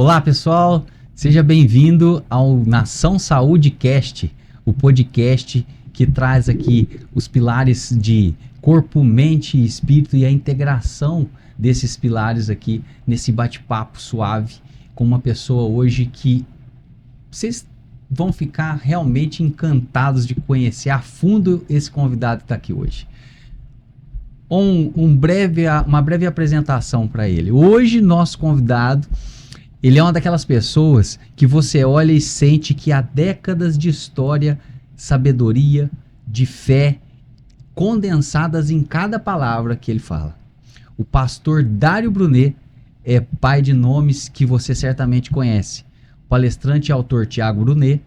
Olá, pessoal, seja bem-vindo ao Nação Saúde Cast, o podcast que traz aqui os pilares de corpo, mente e espírito e a integração desses pilares aqui nesse bate-papo suave com uma pessoa hoje que vocês vão ficar realmente encantados de conhecer a fundo esse convidado que está aqui hoje. Uma breve apresentação para ele. Hoje, nosso convidado, ele é uma daquelas pessoas que você olha e sente que há décadas de história, sabedoria, de fé, condensadas em cada palavra que ele fala. O pastor Dário Brunet é pai de nomes que você certamente conhece. O palestrante e autor Tiago Brunet,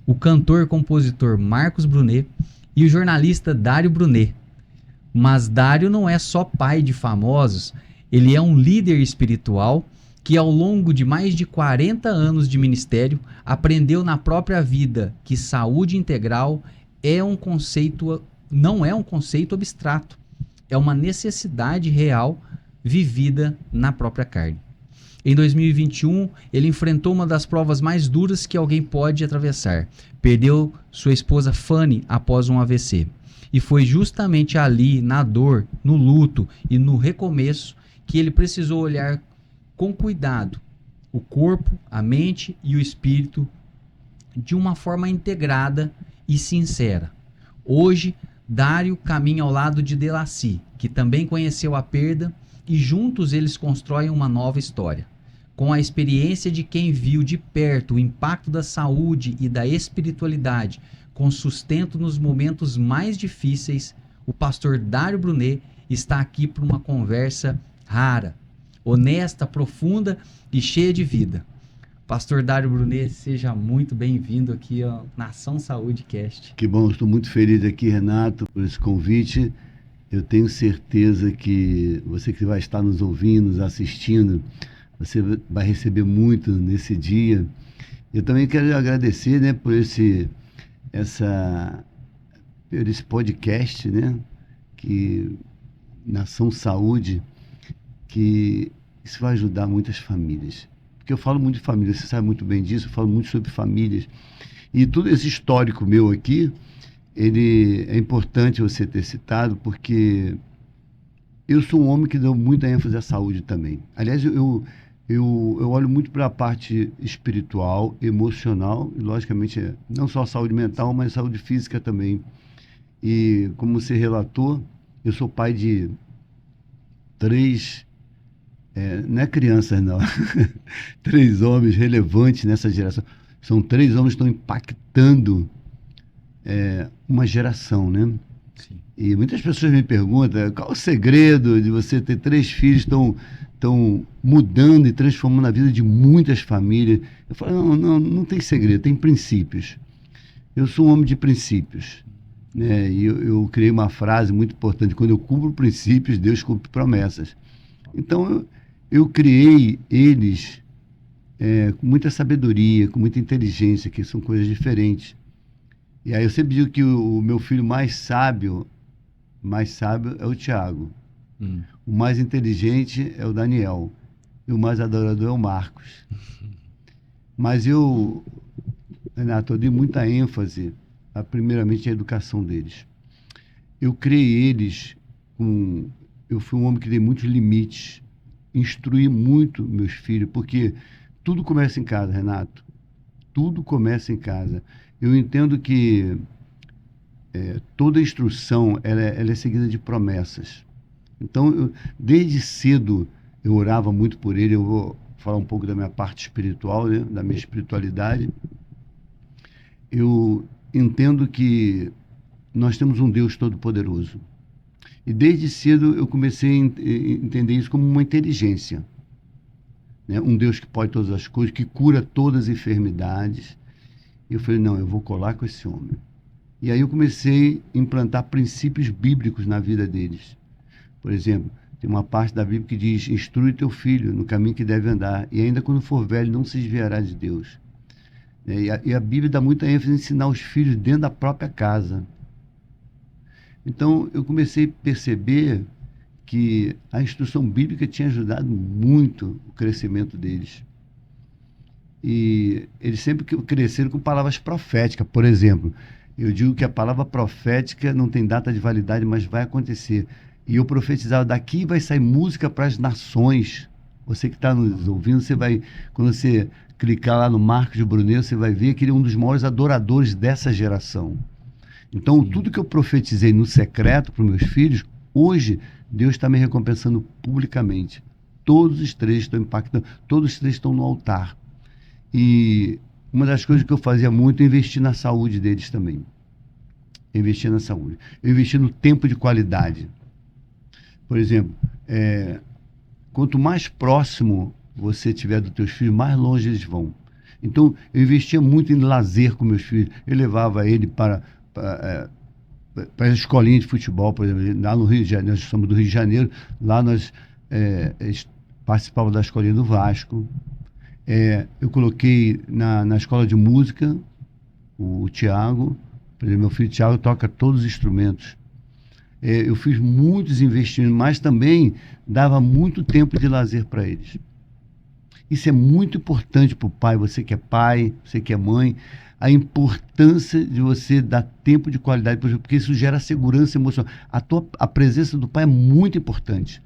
o cantor e compositor Marcos Brunet e o jornalista Dário Brunet. Mas Dário não é só pai de famosos, ele é um líder espiritual que ao longo de mais de 40 anos de ministério aprendeu na própria vida que saúde integral não é um conceito abstrato, é uma necessidade real vivida na própria carne. Em 2021, ele enfrentou uma das provas mais duras que alguém pode atravessar. Perdeu sua esposa Fanny após um AVC. E foi justamente ali, na dor, no luto e no recomeço, que ele precisou olhar com cuidado o corpo, a mente e o espírito de uma forma integrada e sincera. Hoje, Dário caminha ao lado de Delacy, que também conheceu a perda, e juntos eles constroem uma nova história. Com a experiência de quem viu de perto o impacto da saúde e da espiritualidade, com sustento nos momentos mais difíceis, o pastor Dário Brunet está aqui para uma conversa rara, honesta, profunda e cheia de vida. Pastor Dário Brunet, seja muito bem-vindo aqui ao Nação Saúde Cast. Que bom, estou muito feliz aqui, Renato, por esse convite. Eu tenho certeza que você que vai estar nos ouvindo, nos assistindo, você vai receber muito nesse dia. Eu também quero agradecer, né, por esse podcast, né, que Nação Saúde, que isso vai ajudar muitas famílias. Porque eu falo muito de família, você sabe muito bem disso, eu falo muito sobre famílias. E todo esse histórico meu aqui, ele é importante você ter citado, porque eu sou um homem que deu muita ênfase à saúde também. Aliás, eu olho muito para a parte espiritual, emocional, e logicamente não só a saúde mental, mas a saúde física também. E como você relatou, eu sou pai de 3, não é crianças não, 3 homens relevantes nessa geração. São 3 homens que estão impactando uma geração, né? Sim. E muitas pessoas me perguntam qual o segredo de você ter 3 filhos estão mudando e transformando a vida de muitas famílias. Eu falo, não tem segredo, tem princípios. Eu sou um homem de princípios, né? E eu criei uma frase muito importante: quando eu cumpro princípios, Deus cumpre promessas. Então eu criei eles com muita sabedoria, com muita inteligência, que são coisas diferentes. E aí eu sempre digo que o meu filho mais sábio é o Tiago. O mais inteligente é o Daniel. E o mais adorador é o Marcos. Mas Renato, eu dei muita ênfase, primeiramente, à educação deles. Eu criei eles eu fui um homem que dei muitos limites, instruí muito meus filhos, porque tudo começa em casa, Renato. Tudo começa em casa. Eu entendo que toda instrução ela é seguida de promessas. Então, desde cedo, eu orava muito por ele. Eu vou falar um pouco da minha parte espiritual, né? Da minha espiritualidade. Eu entendo que nós temos um Deus todo-poderoso. E desde cedo eu comecei a entender isso como uma inteligência, né? Um Deus que pode todas as coisas, que cura todas as enfermidades. E eu falei, não, eu vou colar com esse homem. E aí eu comecei a implantar princípios bíblicos na vida deles. Por exemplo, tem uma parte da Bíblia que diz: instrui teu filho no caminho que deve andar, e ainda quando for velho não se desviará de Deus. E a Bíblia dá muita ênfase em ensinar os filhos dentro da própria casa. Então eu comecei a perceber que a instrução bíblica tinha ajudado muito o crescimento deles. E eles sempre cresceram com palavras proféticas. Por exemplo, eu digo que a palavra profética não tem data de validade, mas vai acontecer. E eu profetizava, daqui vai sair música para as nações. Você que está nos ouvindo, você vai, quando você clicar lá no Marcos de Brunet, você vai ver que ele é um dos maiores adoradores dessa geração. Então, tudo que eu profetizei no secreto para os meus filhos, hoje, Deus está me recompensando publicamente. Todos os três estão impactando, todos os três estão no altar. E uma das coisas que eu fazia muito é investir na saúde deles também. Investir na saúde. Eu investi no tempo de qualidade. Por exemplo, quanto mais próximo você estiver dos teus filhos, mais longe eles vão. Então, eu investia muito em lazer com meus filhos. Eu levava ele para a escolinha de futebol, por exemplo, lá no Rio de Janeiro, nós somos do Rio de Janeiro, lá nós participávamos da escolinha do Vasco. Eu coloquei na escola de música o Tiago, por exemplo, meu filho Tiago toca todos os instrumentos. Eu fiz muitos investimentos, mas também dava muito tempo de lazer para eles. Isso é muito importante para o pai, você que é mãe, a importância de você dar tempo de qualidade, porque isso gera segurança emocional. A presença do pai é muito importante,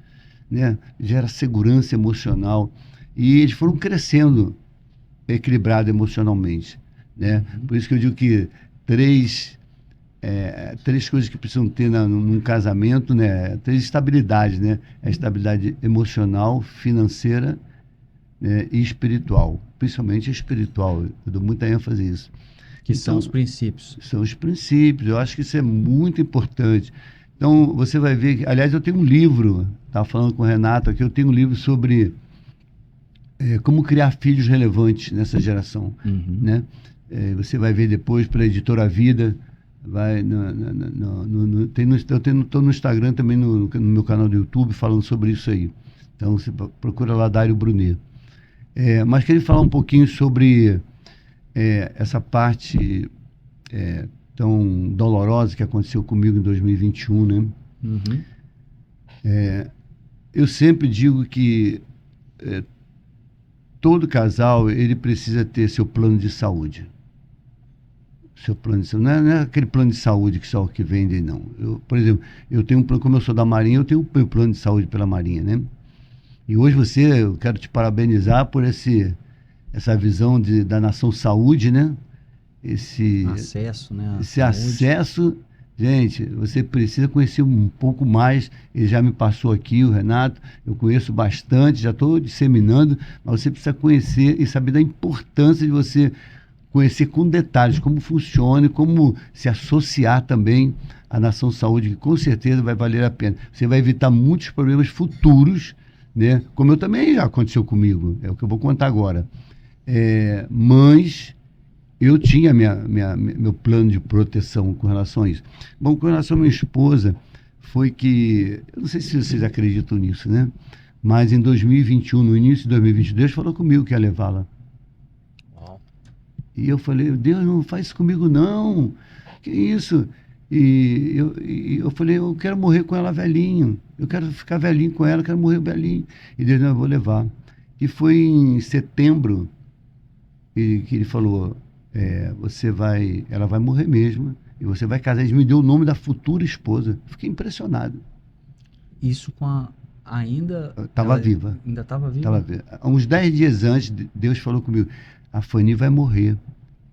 né? Gera segurança emocional. E eles foram crescendo equilibrados emocionalmente, né? Por isso que eu digo que três coisas que precisam ter num casamento, né? 3 estabilidades, né? A estabilidade emocional, financeira, né? E espiritual. Principalmente espiritual. Eu dou muita ênfase nisso. Que são os princípios. São os princípios. Eu acho que isso é muito importante. Então, você vai ver... Aliás, eu tenho um livro, estava falando com o Renato aqui, eu tenho um livro sobre como criar filhos relevantes nessa geração, né? Você vai ver depois pela Editora Vida, vai estou no Instagram também, no meu canal do YouTube, falando sobre isso aí. Então, você procura lá Dário Brunet. Mas queria falar um pouquinho sobre essa parte tão dolorosa que aconteceu comigo em 2021, né? Eu sempre digo que todo casal, ele precisa ter seu plano de saúde. Seu plano de saúde. Não é aquele plano de saúde que só que vendem, não. Por exemplo, eu tenho um plano, como eu sou da Marinha, eu tenho um plano de saúde pela Marinha, né? E hoje eu quero te parabenizar por essa visão da Nação Saúde, né? Esse acesso, né? Esse acesso, gente, você precisa conhecer um pouco mais. Ele já me passou aqui, o Renato, eu conheço bastante, já estou disseminando, mas você precisa conhecer e saber da importância de você conhecer com detalhes como funciona e como se associar também à Nação Saúde, que com certeza vai valer a pena. Você vai evitar muitos problemas futuros, né? Como eu também já aconteceu comigo, é o que eu vou contar agora. Mas eu tinha meu plano de proteção com relação a isso. Bom, com relação à minha esposa, foi que, eu não sei se vocês acreditam nisso, né? Mas em 2021, no início de 2022, Deus falou comigo que ia levá-la. E eu falei, Deus, não faz isso comigo não, que isso? E eu falei, eu quero morrer com ela velhinho, eu quero ficar velhinho com ela, eu quero morrer velhinho. E Deus, não, eu vou levar. E foi em setembro que ele falou, ela vai morrer mesmo, e você vai casar. Ele me deu o nome da futura esposa. Fiquei impressionado. Isso ainda... Estava viva. Ainda estava viva? Estava viva. Uns 10 dias antes, Deus falou comigo, a Fanny vai morrer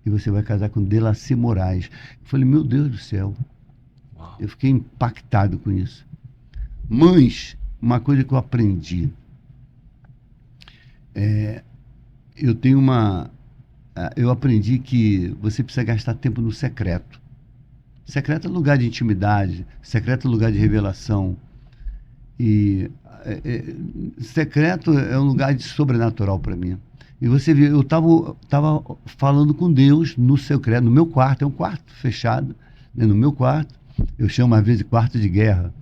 e você vai casar com Delacy Moraes. Eu falei, meu Deus do céu. Uau. Eu fiquei impactado com isso. Mas, uma coisa que eu aprendi, eu aprendi que você precisa gastar tempo no secreto. Secreto é lugar de intimidade, secreto é lugar de revelação. E secreto é um lugar de sobrenatural para mim. E você vê, eu estava falando com Deus no secreto, no meu quarto, é um quarto fechado, né, no meu quarto, eu chamo às vezes de quarto de guerra.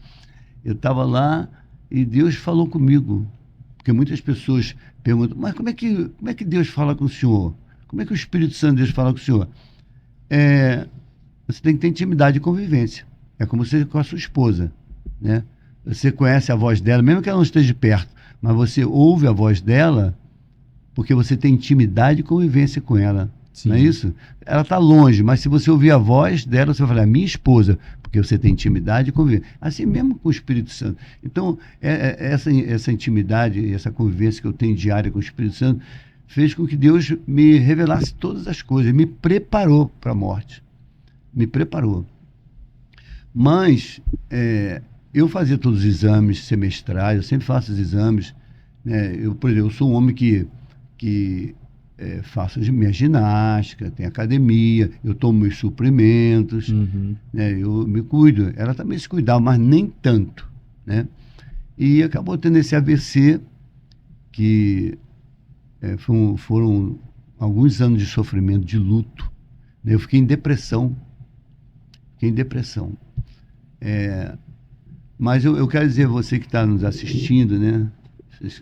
Eu estava lá e Deus falou comigo, porque muitas pessoas perguntam, mas como é que Deus fala com o senhor? Como é que o Espírito Santo de Deus fala com o senhor? Você tem que ter intimidade e convivência, é como você com a sua esposa, né? Você conhece a voz dela, mesmo que ela não esteja perto, mas você ouve a voz dela, porque você tem intimidade e convivência com ela. Sim. Não é isso? Ela está longe, mas se você ouvir a voz dela, você vai falar, minha esposa, porque você tem intimidade e convivência. Assim mesmo com o Espírito Santo. Então, essa intimidade e essa convivência que eu tenho diária com o Espírito Santo fez com que Deus me revelasse todas as coisas, me preparou para a morte. Me preparou. Mas eu fazia todos os exames semestrais, eu sempre faço os exames. Né? Por exemplo, eu sou um homem que faço minha ginástica, tenho academia, eu tomo meus suprimentos, né? Eu me cuido. Ela também se cuidava, mas nem tanto. Né? E acabou tendo esse AVC, que foram alguns anos de sofrimento, de luto. Né? Eu fiquei em depressão. Mas eu quero dizer a você que está nos assistindo, né? Você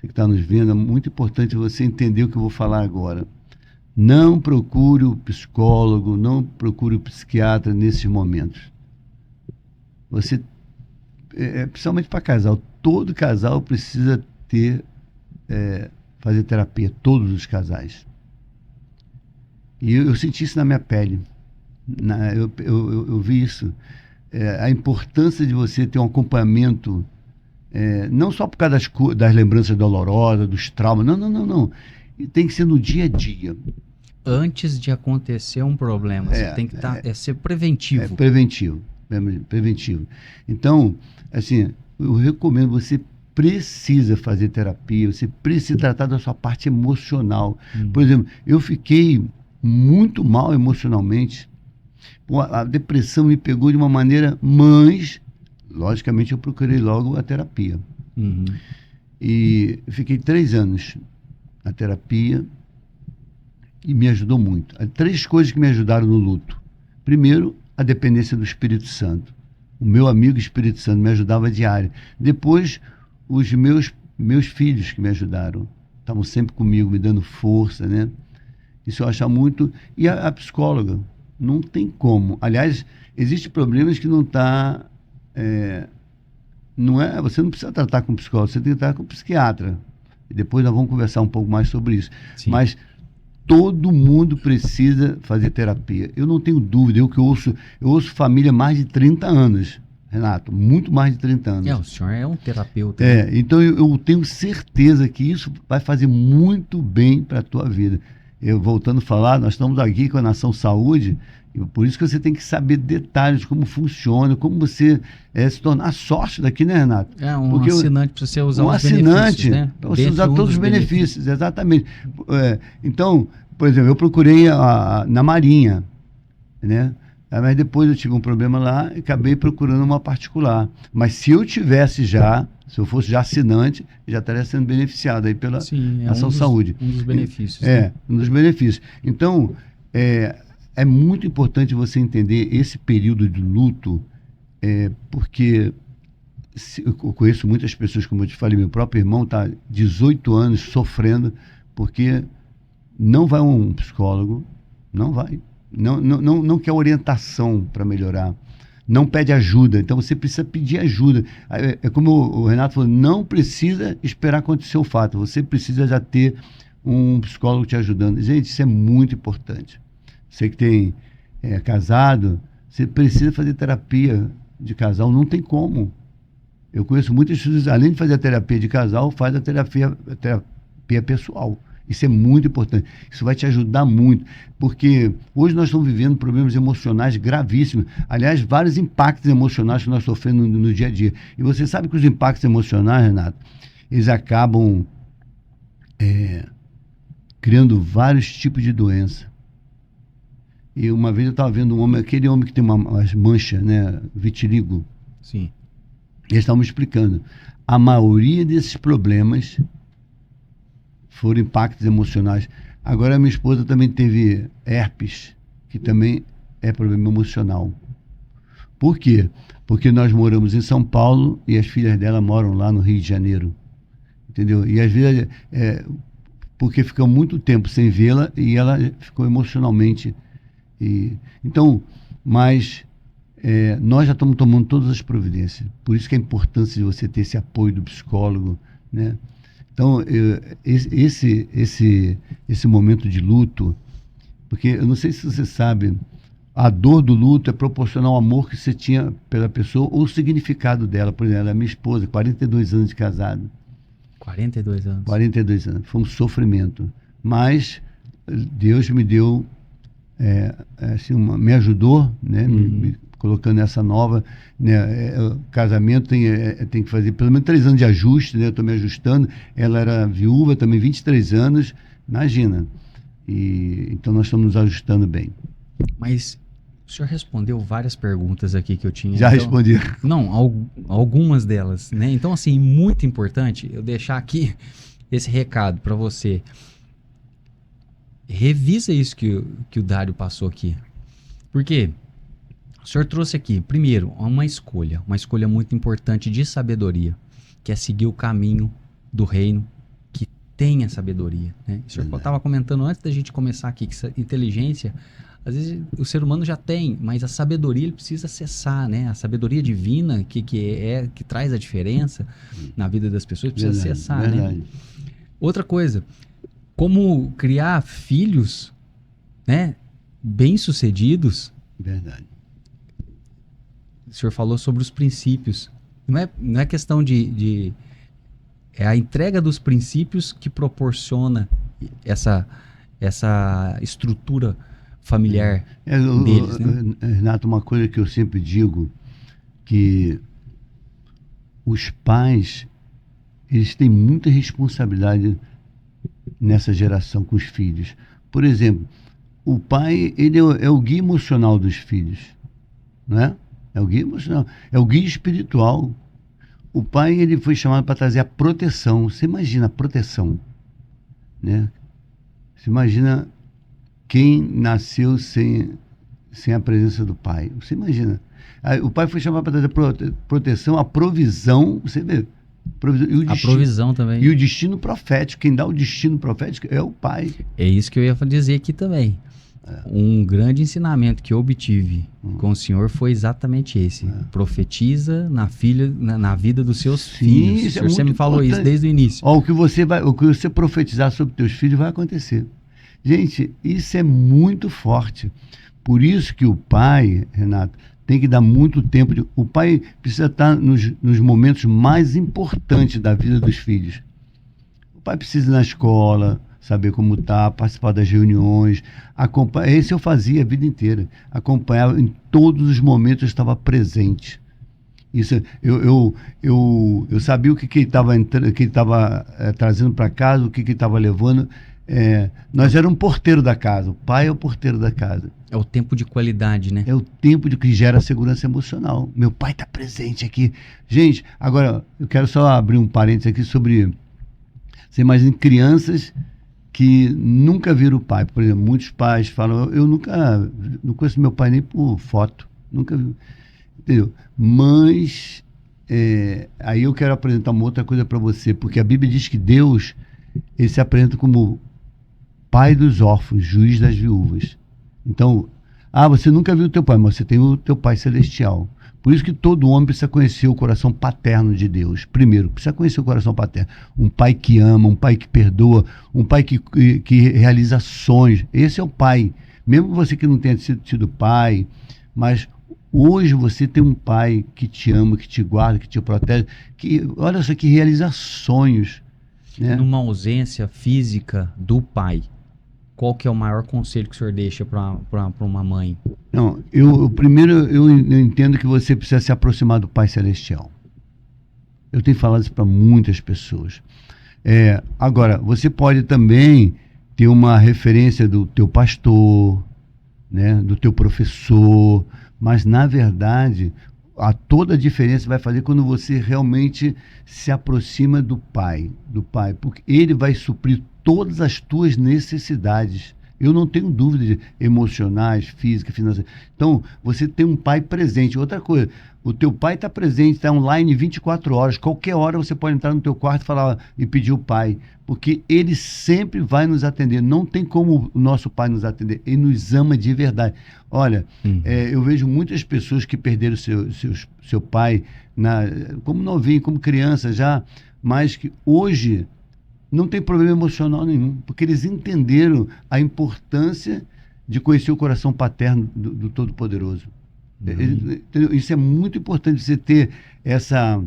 que está nos vendo, é muito importante você entender o que eu vou falar agora. Não procure o psicólogo, não procure o psiquiatra nesses momentos. Você, principalmente para casal, todo casal precisa fazer terapia, todos os casais. E eu senti isso na minha pele. Eu vi isso. A importância de você ter um acompanhamento, não só por causa das lembranças dolorosas, dos traumas, não. E tem que ser no dia a dia. Antes de acontecer um problema, você tem que ser preventivo. Preventivo. Então, assim, eu recomendo, você precisa fazer terapia, você precisa tratar da sua parte emocional. Por exemplo, eu fiquei muito mal emocionalmente. A depressão me pegou de uma maneira, mas, logicamente, eu procurei logo a terapia. E fiquei 3 anos na terapia e me ajudou muito. 3 coisas que me ajudaram no luto. Primeiro, a dependência do Espírito Santo. O meu amigo Espírito Santo me ajudava diário. Depois, os meus filhos que me ajudaram. Estavam sempre comigo, me dando força, né? Isso eu acho muito. E a psicóloga. Não tem como. Aliás, existem problemas que não está... você não precisa tratar com psicólogo, você tem que tratar com psiquiatra. E depois nós vamos conversar um pouco mais sobre isso. Sim. Mas todo mundo precisa fazer terapia. Eu não tenho dúvida, eu ouço família há mais de 30 anos, Renato, muito mais de 30 anos. O senhor é um terapeuta. Então eu tenho certeza que isso vai fazer muito bem para a tua vida. Voltando a falar, nós estamos aqui com a Nação Saúde, e por isso que você tem que saber detalhes, como funciona, como você se tornar sócio daqui, né, Renato? Porque assinante para você usar os benefícios, né? Para você usar todos os benefícios, exatamente. Então, por exemplo, eu procurei na Marinha, né? Mas depois eu tive um problema lá e acabei procurando uma particular. Mas se eu fosse já assinante, já estaria sendo beneficiado aí pela Nação Saúde. Um dos benefícios. Um dos benefícios. Então, é muito importante você entender esse período de luto, porque eu conheço muitas pessoas, como eu te falei, meu próprio irmão está 18 anos sofrendo, porque não vai um psicólogo, não vai. Não quer orientação para melhorar, não pede ajuda, então você precisa pedir ajuda. Como o Renato falou, não precisa esperar acontecer o fato, você precisa já ter um psicólogo te ajudando. Gente, isso é muito importante. Você que é casado, você precisa fazer terapia de casal, não tem como. Eu conheço muitas pessoas, além de fazer a terapia de casal, faz a terapia pessoal. Isso é muito importante. Isso vai te ajudar muito, porque hoje nós estamos vivendo problemas emocionais gravíssimos. Aliás, vários impactos emocionais que nós sofremos no dia a dia. E você sabe que os impactos emocionais, Renato, eles acabam criando vários tipos de doença. E uma vez eu estava vendo aquele homem que tem umas manchas, né, vitiligo. Sim. Eles estavam me explicando. A maioria desses problemas foram impactos emocionais. Agora, a minha esposa também teve herpes, que também é problema emocional. Por quê? Porque nós moramos em São Paulo e as filhas dela moram lá no Rio de Janeiro. Entendeu? E às vezes, porque ficou muito tempo sem vê-la e ela ficou emocionalmente. Mas nós já estamos tomando todas as providências. Por isso que a importância de você ter esse apoio do psicólogo, né? Então, esse momento de luto, porque eu não sei se você sabe, a dor do luto é proporcional ao amor que você tinha pela pessoa ou o significado dela. Por exemplo, ela é minha esposa, 42 anos de casado. 42 anos. 42 anos. Foi um sofrimento. Mas Deus me deu, assim, me ajudou, né? Me colocando essa nova, né? O casamento tem que fazer pelo menos 3 anos de ajuste, né? Eu estou me ajustando. Ela era viúva também, 23 anos. Imagina. Então nós estamos nos ajustando bem. Mas o senhor respondeu várias perguntas aqui que eu tinha. Já respondi. Não, algumas delas, né? Então, assim, muito importante eu deixar aqui esse recado para você. Revisa isso que o Dário passou aqui. Porque o senhor trouxe aqui, primeiro, uma escolha muito importante de sabedoria, que é seguir o caminho do reino que tem a sabedoria, né? O senhor estava comentando antes da gente começar aqui que essa inteligência, às vezes o ser humano já tem, mas a sabedoria ele precisa acessar, né? A sabedoria divina que traz a diferença na vida das pessoas, precisa acessar, né? Outra coisa, como criar filhos, né, bem-sucedidos. Verdade. O senhor falou sobre os princípios. Não é questão é a entrega dos princípios que proporciona essa estrutura familiar deles, né? Renato, uma coisa que eu sempre digo, que os pais, eles têm muita responsabilidade nessa geração com os filhos. Por exemplo, o pai, ele é o guia emocional dos filhos, né? É o guia emocional, é o guia espiritual. O pai, ele foi chamado para trazer a proteção. Você imagina a proteção, né? Você imagina quem nasceu sem a presença do pai. Você imagina. O pai foi chamado para trazer proteção, a provisão, você vê. A provisão também. E o destino profético. Quem dá o destino profético é o pai. É isso que eu ia dizer aqui também. Um grande ensinamento que eu obtive com o senhor foi exatamente esse. Profetiza na vida dos seus filhos. O senhor sempre me falou isso desde o início. O que você profetizar sobre teus filhos vai acontecer. Gente, isso é muito forte. Por isso que o pai, Renato, tem que dar muito tempo. O pai precisa estar nos momentos mais importantes da vida dos filhos. O pai precisa ir na escola, saber como está, participar das reuniões, acompanhar. Esse eu fazia a vida inteira. Acompanhava em todos os momentos, eu estava presente. Isso, eu sabia o que ele estava trazendo para casa, o que ele estava levando. Nós éramos um porteiro da casa. O pai é o porteiro da casa. É o tempo de qualidade, né? É o tempo que gera segurança emocional. Meu pai está presente aqui. Gente, agora eu quero só abrir um parênteses aqui sobre... Você imagina crianças que nunca viram o pai. Por exemplo, muitos pais falam, eu nunca, não conheço meu pai nem por foto. Nunca vi. Entendeu? Mas aí eu quero apresentar uma outra coisa para você, porque a Bíblia diz que Deus, ele se apresenta como pai dos órfãos, juiz das viúvas. Então, você nunca viu o teu pai, mas você tem o teu pai celestial. Por isso que todo homem precisa conhecer o coração paterno de Deus. Primeiro, precisa conhecer o coração paterno. Um pai que ama, um pai que perdoa, um pai que realiza sonhos. Esse é o pai. Mesmo você que não tenha sido pai, mas hoje você tem um pai que te ama, que te guarda, que te protege, que, olha só, que realiza sonhos. Né? Numa ausência física do pai, qual que é o maior conselho que o senhor deixa para uma mãe? Não, primeiro eu entendo que você precisa se aproximar do Pai Celestial. Eu tenho falado isso para muitas pessoas. Agora, você pode também ter uma referência do teu pastor, né, do teu professor, mas na verdade toda a diferença vai fazer quando você realmente se aproxima do Pai, porque Ele vai suprir todas as tuas necessidades. Eu não tenho dúvida de emocionais, físicas, financeiras. Então, você tem um pai presente. Outra coisa, o teu pai está presente, está online 24 horas. Qualquer hora você pode entrar no teu quarto e falar e pedir o pai, porque ele sempre vai nos atender. Não tem como o nosso pai nos atender. Ele nos ama de verdade. Olha, eu vejo muitas pessoas que perderam seu pai como novinho, como criança já, mas que hoje não tem problema emocional nenhum, porque eles entenderam a importância de conhecer o coração paterno do Todo-Poderoso. Isso é muito importante, você ter essa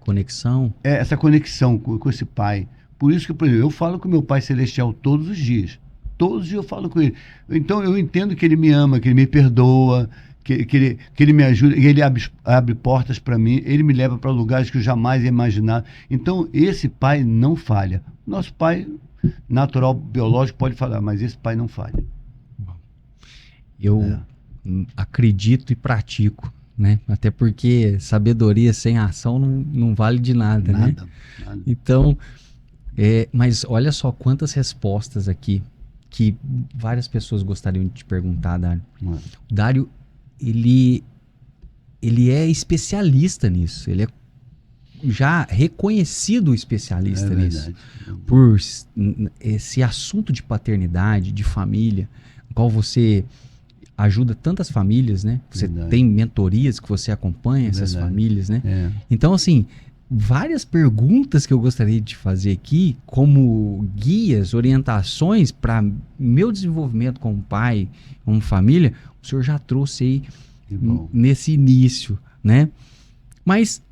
conexão. Essa conexão com esse pai. Por isso que, por exemplo, eu falo com meu Pai Celestial todos os dias. Todos os dias eu falo com ele. Então eu entendo que ele me ama, que ele me perdoa, que ele me ajuda, que ele abre portas para mim, ele me leva para lugares que eu jamais ia imaginar. Então esse pai não falha. Nosso pai natural, biológico, pode falhar, mas esse pai não falha. Eu acredito e pratico, né? Até porque sabedoria sem ação não vale de nada, né? Nada. Então, mas olha só quantas respostas aqui que várias pessoas gostariam de te perguntar, Dário. O Dário, ele é especialista nisso, ele é já reconhecido especialista nisso. Por esse assunto de paternidade, de família, no qual você ajuda tantas famílias, né? Você tem mentorias que você acompanha essas famílias, né? Então, assim, várias perguntas que eu gostaria de fazer aqui, como guias, orientações para meu desenvolvimento como pai, como família, o senhor já trouxe aí nesse início, né? Mas,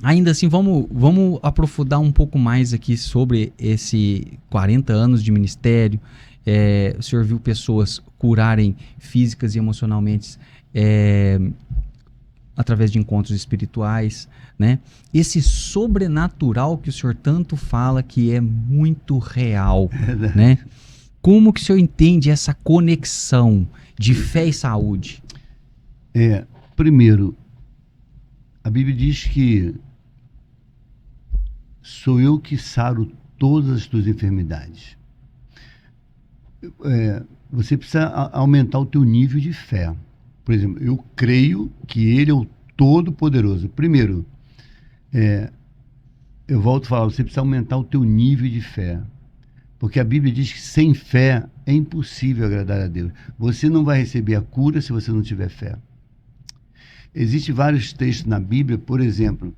ainda assim, vamos aprofundar um pouco mais aqui sobre esse 40 anos de ministério. O senhor viu pessoas curarem físicas e emocionalmente através de encontros espirituais, né? Esse sobrenatural que o senhor tanto fala que é muito real, né? Como que o senhor entende essa conexão de fé e saúde? Primeiro, a Bíblia diz que sou eu que saro todas as tuas enfermidades. Você precisa aumentar o teu nível de fé. Por exemplo, eu creio que Ele é o Todo-Poderoso. Primeiro, eu volto a falar, você precisa aumentar o teu nível de fé. Porque a Bíblia diz que sem fé é impossível agradar a Deus. Você não vai receber a cura se você não tiver fé. Existem vários textos na Bíblia, por exemplo,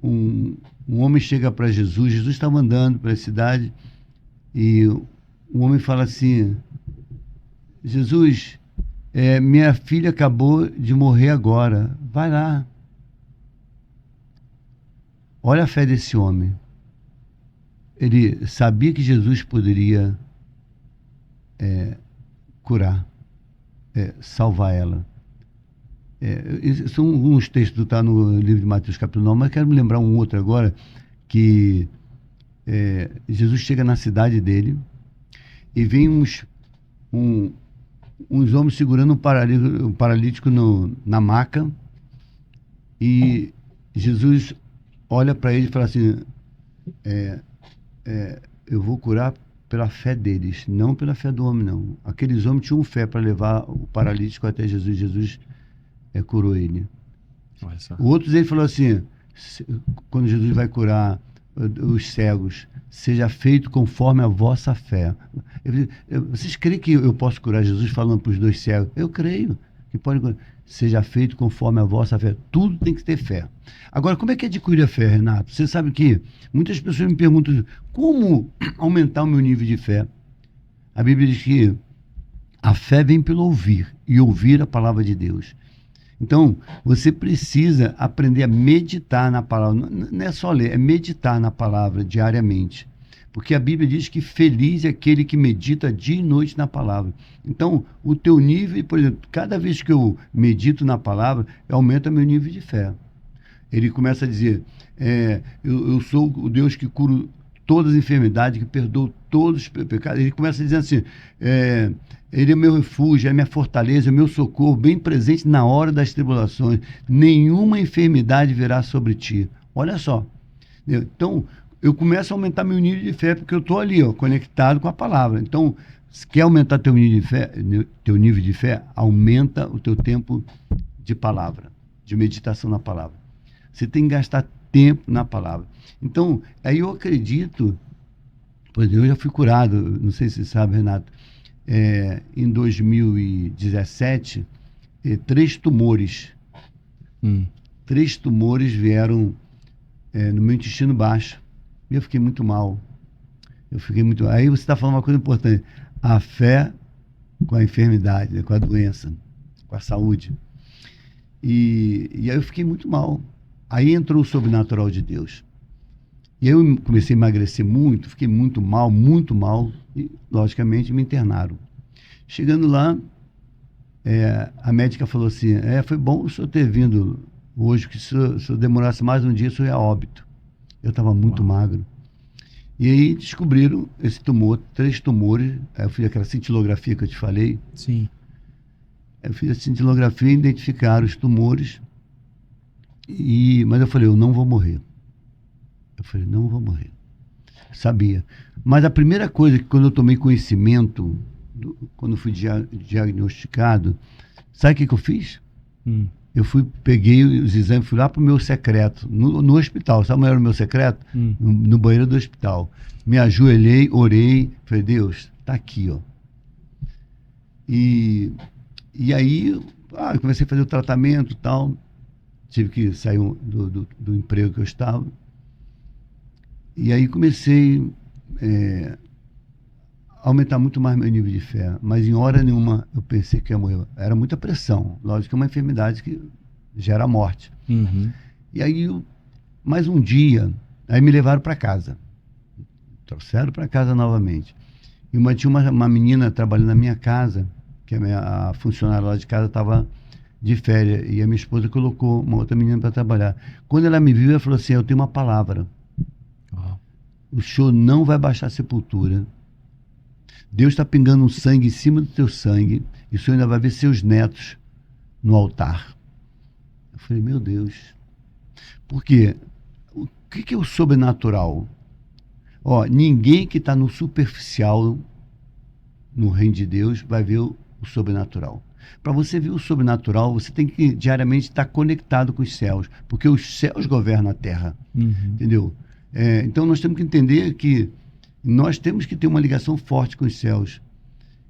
um homem chega para Jesus estava andando pela cidade e o homem fala assim: Jesus, minha filha acabou de morrer agora, vai lá. Olha a fé desse homem. Ele sabia que Jesus poderia curar, salvar ela. São alguns textos que está no livro de Mateus capítulo 9, mas quero me lembrar um outro agora, que Jesus chega na cidade dele e vem uns homens segurando um paralítico na maca, e Jesus olha para ele e fala assim: eu vou curar pela fé deles, não pela fé do homem, não. Aqueles homens tinham fé para levar o paralítico até Jesus. Jesus curou ele. Outros, ele falou assim, quando Jesus vai curar os cegos: seja feito conforme a vossa fé. Vocês creem que eu posso curar? Jesus falando para os dois cegos: eu creio que pode curar. Seja feito conforme a vossa fé. Tudo tem que ter fé. Agora, como é que adquirir a fé, Renato? Você sabe que muitas pessoas me perguntam como aumentar o meu nível de fé. A Bíblia diz que a fé vem pelo ouvir, e ouvir a palavra de Deus. Então, você precisa aprender a meditar na palavra. Não é só ler, é meditar na palavra diariamente. Porque a Bíblia diz que feliz é aquele que medita dia e noite na palavra. Então, o teu nível, por exemplo, cada vez que eu medito na palavra, aumenta meu nível de fé. Ele começa a dizer: eu sou o Deus que cura todas as enfermidades, que perdoa todos os pecados. Ele começa a dizer assim: Ele é meu refúgio, é minha fortaleza, é meu socorro, bem presente na hora das tribulações. Nenhuma enfermidade virá sobre ti. Olha só. Então, eu começo a aumentar meu nível de fé, porque eu estou ali, conectado com a palavra. Então, se quer aumentar teu nível de fé, aumenta o teu tempo de palavra, de meditação na palavra. Você tem que gastar tempo na palavra. Então, aí eu acredito, por exemplo, eu já fui curado, não sei se você sabe, Renato, em 2017, 3 tumores. 3 tumores vieram no meu intestino baixo. E eu fiquei muito mal. Aí você está falando uma coisa importante. A fé com a enfermidade, né, com a doença, com a saúde. E aí eu fiquei muito mal. Aí entrou o sobrenatural de Deus. E aí eu comecei a emagrecer muito, fiquei muito mal, e logicamente me internaram. Chegando lá, a médica falou assim, foi bom o senhor ter vindo hoje, que se o senhor demorasse mais um dia, o senhor ia a óbito. Eu estava muito magro. E aí descobriram esse tumor, 3 tumores. Aí eu fiz aquela cintilografia que eu te falei. Sim. Eu fiz a cintilografia, identificaram os tumores. Mas eu falei, eu não vou morrer. Sabia. Mas a primeira coisa que quando eu tomei conhecimento, quando fui diagnosticado, sabe o que eu fiz? Eu peguei os exames, fui lá pro meu secreto, no hospital. Sabe onde era o meu secreto? No banheiro do hospital. Me ajoelhei, orei, falei, Deus, tá aqui, ó. E aí, eu comecei a fazer o tratamento e tal. Tive que sair do emprego que eu estava. E aí comecei a aumentar muito mais meu nível de fé. Mas em hora nenhuma eu pensei que ia morrer. Era muita pressão. Lógico que é uma enfermidade que gera morte. E aí, mais um dia, aí me levaram para casa. Trouxeram para casa novamente. E tinha uma menina trabalhando na minha casa, que a funcionária lá de casa estava de férias, e a minha esposa colocou uma outra menina para trabalhar. Quando ela me viu, ela falou assim, eu tenho uma palavra. O senhor não vai baixar a sepultura. Deus está pingando um sangue em cima do teu sangue, e o senhor ainda vai ver seus netos no altar. Eu falei, meu Deus. Por quê? O que é o sobrenatural? Ninguém que está no superficial, no reino de Deus, vai ver o sobrenatural. Para você ver o sobrenatural, você tem que diariamente estar conectado com os céus, porque os céus governam a terra. Entendeu? Então nós temos que entender que nós temos que ter uma ligação forte com os céus.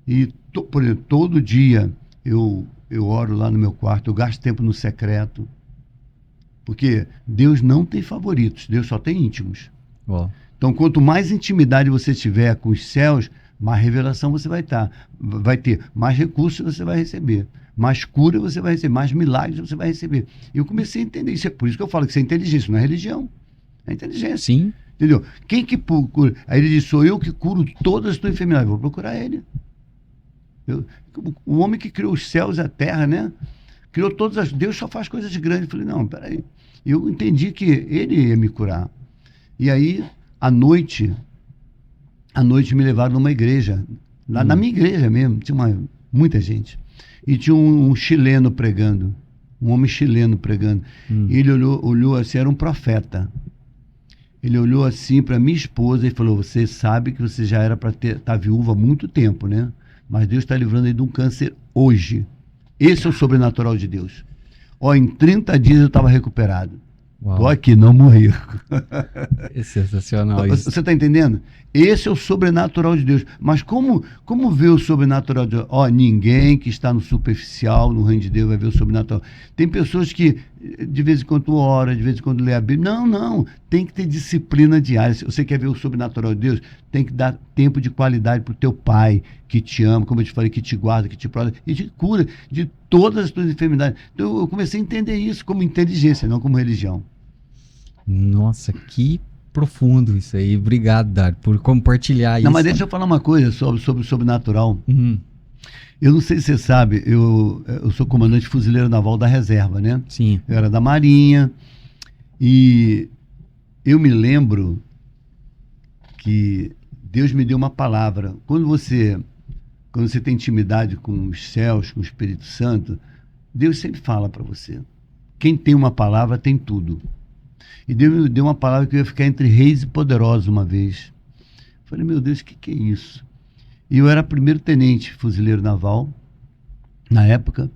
E, por exemplo, todo dia eu oro lá no meu quarto, eu gasto tempo no secreto, porque Deus não tem favoritos, Deus só tem íntimos. Então, quanto mais intimidade você tiver com os céus, mais revelação você vai ter, mais recursos você vai receber, mais cura você vai receber, mais milagres você vai receber. E eu comecei a entender isso. É por isso que eu falo que isso é inteligência, não é religião. É inteligência. Sim. Entendeu? Quem que cura? Aí ele diz, sou eu que curo todas as tuas enfermidades. Vou procurar ele. O homem que criou os céus e a terra, né? Criou todas as... Deus só faz coisas grandes. Eu falei, não, peraí. Eu entendi que ele ia me curar. E aí, à noite me levaram numa igreja. Lá na minha igreja mesmo. Tinha muita gente. E tinha um chileno pregando. Um homem chileno pregando. E ele olhou assim, era um profeta. Ele olhou assim para minha esposa e falou, você sabe que você já era para estar viúva há muito tempo, né? Mas Deus está livrando aí de um câncer hoje. Esse é o sobrenatural de Deus. Em 30 dias eu estava recuperado. Estou aqui, não morri. É sensacional isso. Você está entendendo? Esse é o sobrenatural de Deus. Mas como ver o sobrenatural de Deus? Ninguém que está no superficial, no reino de Deus, vai ver o sobrenatural. Tem pessoas que de vez em quando ora, de vez em quando lê a Bíblia. Não. Tem que ter disciplina diária. Se você quer ver o sobrenatural de Deus, tem que dar tempo de qualidade para o teu pai, que te ama, como eu te falei, que te guarda, que te protege e te cura de todas as tuas enfermidades. Então eu comecei a entender isso como inteligência, não como religião. Nossa, que profundo isso aí. Obrigado, Dário, por compartilhar isso. Não, mas deixa eu falar uma coisa sobre o sobrenatural. Eu não sei se você sabe, eu sou comandante fuzileiro naval da reserva, né? Sim. Eu era da Marinha e eu me lembro que Deus me deu uma palavra. Quando você tem intimidade com os céus, com o Espírito Santo, Deus sempre fala para você. Quem tem uma palavra tem tudo. E Deus me deu uma palavra que eu ia ficar entre reis e poderosos uma vez. Falei, meu Deus, o que é isso? E eu era primeiro tenente fuzileiro naval, na época.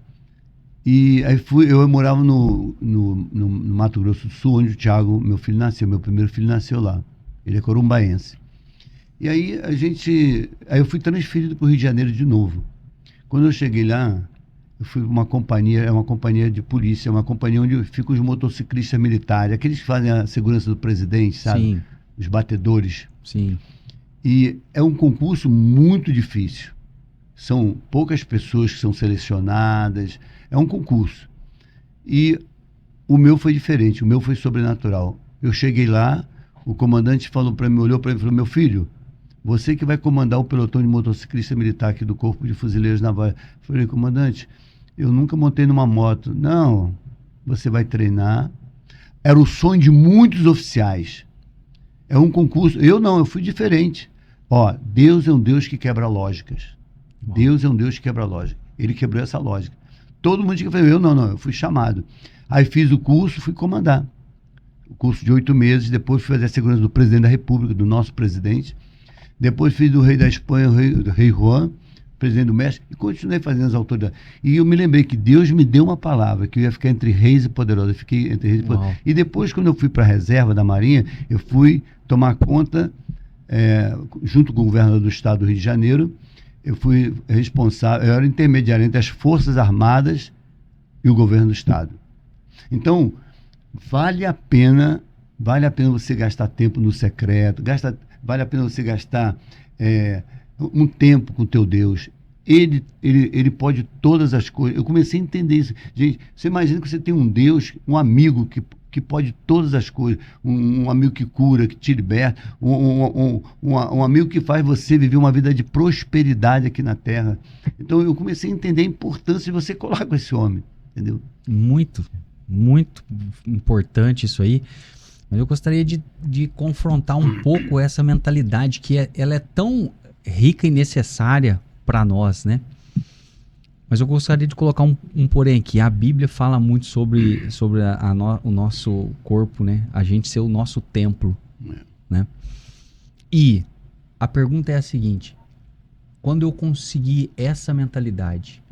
E aí eu morava no Mato Grosso do Sul, onde o Thiago, meu filho, nasceu. Meu primeiro filho nasceu lá. Ele é corumbaense. E aí eu fui transferido para o Rio de Janeiro de novo. Quando eu cheguei lá, eu fui para uma companhia de polícia, uma companhia onde ficam os motociclistas militares, aqueles que fazem a segurança do presidente, sabe? Sim. os batedores. Sim. E é um concurso muito difícil. São poucas pessoas que são selecionadas. É um concurso. E o meu foi diferente, o meu foi sobrenatural. Eu cheguei lá, o comandante falou para mim, olhou para mim e falou: meu filho, você que vai comandar o pelotão de motociclista militar aqui do Corpo de Fuzileiros Navais. Eu falei: comandante, eu nunca montei numa moto. Não, você vai treinar. Era o sonho de muitos oficiais. É um concurso. Eu fui diferente. Ó, Deus é um Deus que quebra lógicas. Deus é um Deus que quebra lógica. Ele quebrou essa lógica. Todo mundo tinha que fazer. Eu fui chamado. Aí fiz o curso, fui comandar. O curso de 8 meses, depois fui fazer a segurança do presidente da República, do nosso presidente. Depois fiz do rei da Espanha, do rei Juan, presidente do México, e continuei fazendo as autoridades. E eu me lembrei que Deus me deu uma palavra, que eu ia ficar entre reis e poderosos. Eu fiquei entre reis e poderosos. E depois, quando eu fui para a reserva da Marinha, eu fui tomar conta, junto com o governador do estado do Rio de Janeiro, eu fui responsável, eu era intermediário entre as Forças Armadas e o governo do estado. Então, vale a pena você gastar tempo no secreto, vale a pena você gastar um tempo com o teu Deus. Ele pode todas as coisas. Eu comecei a entender isso. Gente, você imagina que você tem um Deus, um amigo que pode todas as coisas, um amigo que cura, que te liberta, um amigo que faz você viver uma vida de prosperidade aqui na Terra. Então eu comecei a entender a importância de você colar com esse homem, entendeu? Muito importante isso aí. Mas eu gostaria de confrontar um pouco essa mentalidade que ela é tão rica e necessária para nós, né? Mas eu gostaria de colocar um porém aqui. A Bíblia fala muito sobre o nosso corpo, né? A gente ser o nosso templo, né? E a pergunta é a seguinte: quando eu conseguir essa mentalidade,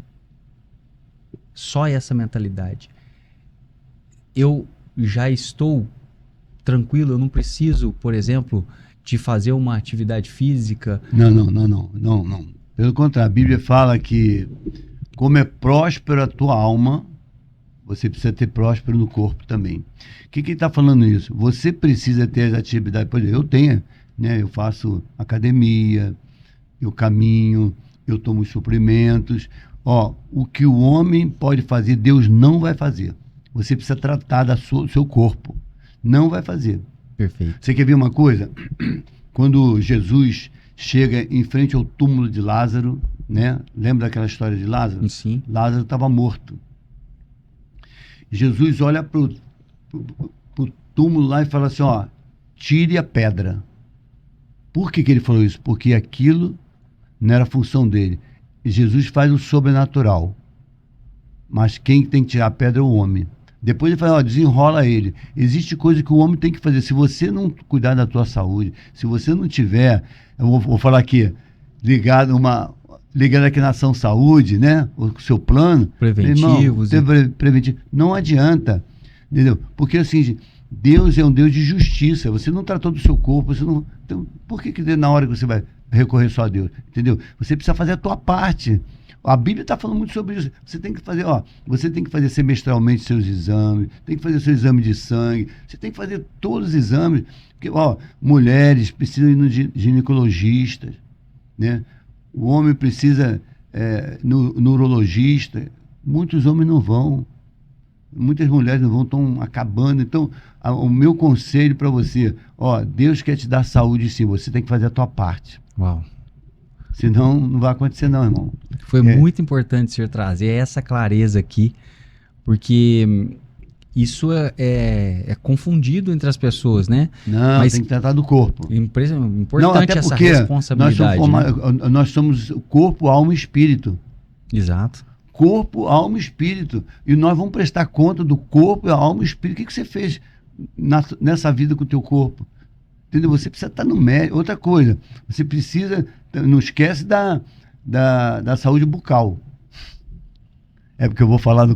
só essa mentalidade, eu já estou tranquilo? Eu não preciso, por exemplo, de fazer uma atividade física? Não. Pelo contrário, a Bíblia fala que como é próspero a tua alma, você precisa ter próspero no corpo também. O que ele está falando isso? Você precisa ter as atividades. Por exemplo, eu tenho, né? Eu faço academia, eu caminho, eu tomo os suprimentos. O que o homem pode fazer, Deus não vai fazer. Você precisa tratar do seu corpo. Não vai fazer. Perfeito. Você quer ver uma coisa? Quando Jesus chega em frente ao túmulo de Lázaro, né? Lembra daquela história de Lázaro? Sim. Lázaro estava morto. Jesus olha para o túmulo lá e fala assim: tire a pedra. Por que ele falou isso? Porque aquilo não era a função dele. E Jesus faz o sobrenatural. Mas quem tem que tirar a pedra é o homem. Depois ele fala: desenrola ele. Existe coisa que o homem tem que fazer. Se você não cuidar da tua saúde, se você não tiver, eu vou falar aqui, ligado aqui na Ação Saúde, né? O seu plano. Preventivos. Preventivo. Não adianta. Entendeu? Porque assim, Deus é um Deus de justiça. Você não tratou do seu corpo, você não. Então, por que na hora que você vai recorrer só a Deus? Entendeu? Você precisa fazer a tua parte. A Bíblia está falando muito sobre isso. Você tem que fazer, você tem que fazer semestralmente seus exames, tem que fazer seu exame de sangue, você tem que fazer todos os exames. Porque, mulheres precisam ir no ginecologista, né? O homem precisa no neurologista. Muitos homens não vão. Muitas mulheres não vão, estão acabando. Então, o meu conselho para você, Deus quer te dar saúde sim, você tem que fazer a tua parte. Uau. Senão não vai acontecer não, irmão. Foi muito importante o senhor trazer essa clareza aqui, porque isso é confundido entre as pessoas, né? Não, mas tem que tratar do corpo. Importante essa responsabilidade. Nós somos corpo, alma e espírito. Exato. Corpo, alma e espírito. E nós vamos prestar conta do corpo, alma e espírito. O que você fez nessa vida com o teu corpo? Entendeu? Você precisa estar no médico. Outra coisa, você precisa... Não esquece da saúde bucal. É porque eu vou falar no...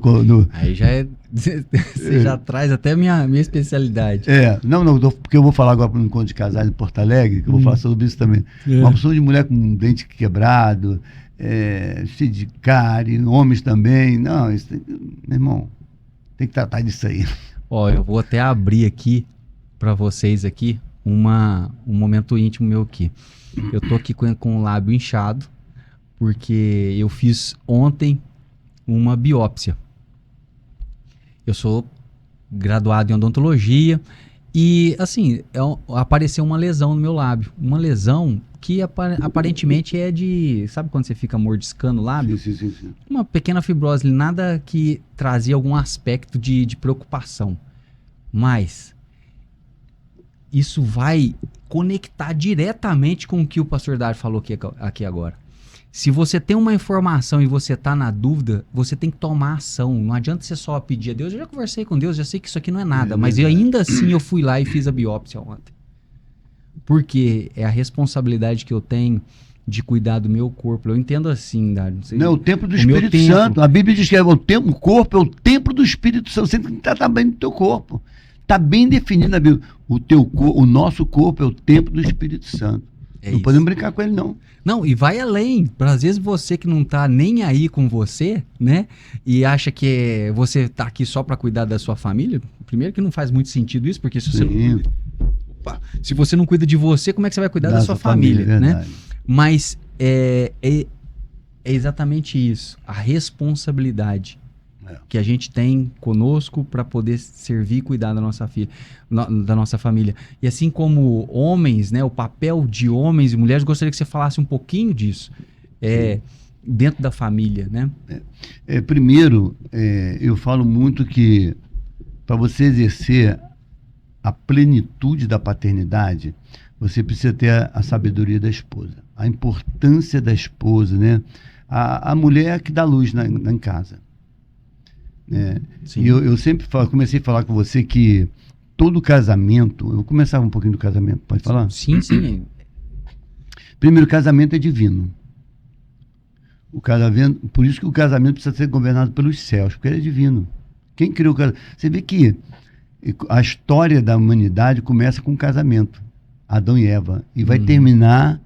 Aí já você já traz até minha especialidade. Porque eu vou falar agora no encontro de casais em Porto Alegre, que eu vou falar sobre isso também. Uma opção de mulher com um dente quebrado, cheio de cárie, homens também. Não, meu irmão, tem que tratar disso aí. Eu vou até abrir aqui para vocês aqui um momento íntimo meu aqui. Eu tô aqui com o lábio inchado, porque eu fiz ontem uma biópsia. Eu sou graduado em odontologia e, assim, apareceu uma lesão no meu lábio. Uma lesão que aparentemente é de... Sabe quando você fica mordiscando o lábio? Sim. Uma pequena fibrose, nada que trazia algum aspecto de preocupação. Mas isso vai conectar diretamente com o que o pastor Dário falou aqui agora. Se você tem uma informação e você está na dúvida, você tem que tomar ação. Não adianta você só pedir a Deus. Eu já conversei com Deus, já sei que isso aqui não é nada. Mas ainda assim eu fui lá e fiz a biópsia ontem. Porque é a responsabilidade que eu tenho de cuidar do meu corpo. Eu entendo assim, Dário. Não, é o templo do Espírito Santo. A Bíblia diz que o corpo é o templo do Espírito Santo. Você tem que estar bem no teu corpo. Está bem definido na Bíblia. O nosso corpo é o templo do Espírito Santo. Não podemos brincar com ele, não. Não, e vai além. Às vezes você que não tá nem aí com você, né? E acha que você tá aqui só para cuidar da sua família. Primeiro que não faz muito sentido isso, porque se você não cuida de você, como é que você vai cuidar da sua família, né? Mas é exatamente isso. A responsabilidade que a gente tem conosco para poder servir e cuidar da nossa filha, da nossa família. E assim como homens, né, o papel de homens e mulheres, gostaria que você falasse um pouquinho disso, dentro da família, né? Primeiro, eu falo muito que para você exercer a plenitude da paternidade, você precisa ter a sabedoria da esposa, a importância da esposa, né? A mulher que dá luz em casa. E eu sempre comecei a falar com você que todo casamento, eu começava um pouquinho do casamento, pode falar? Sim. Primeiro, o casamento é divino. Por isso que o casamento precisa ser governado pelos céus, porque ele é divino. Quem criou o casamento? Você vê que a história da humanidade começa com o casamento, Adão e Eva, e vai terminar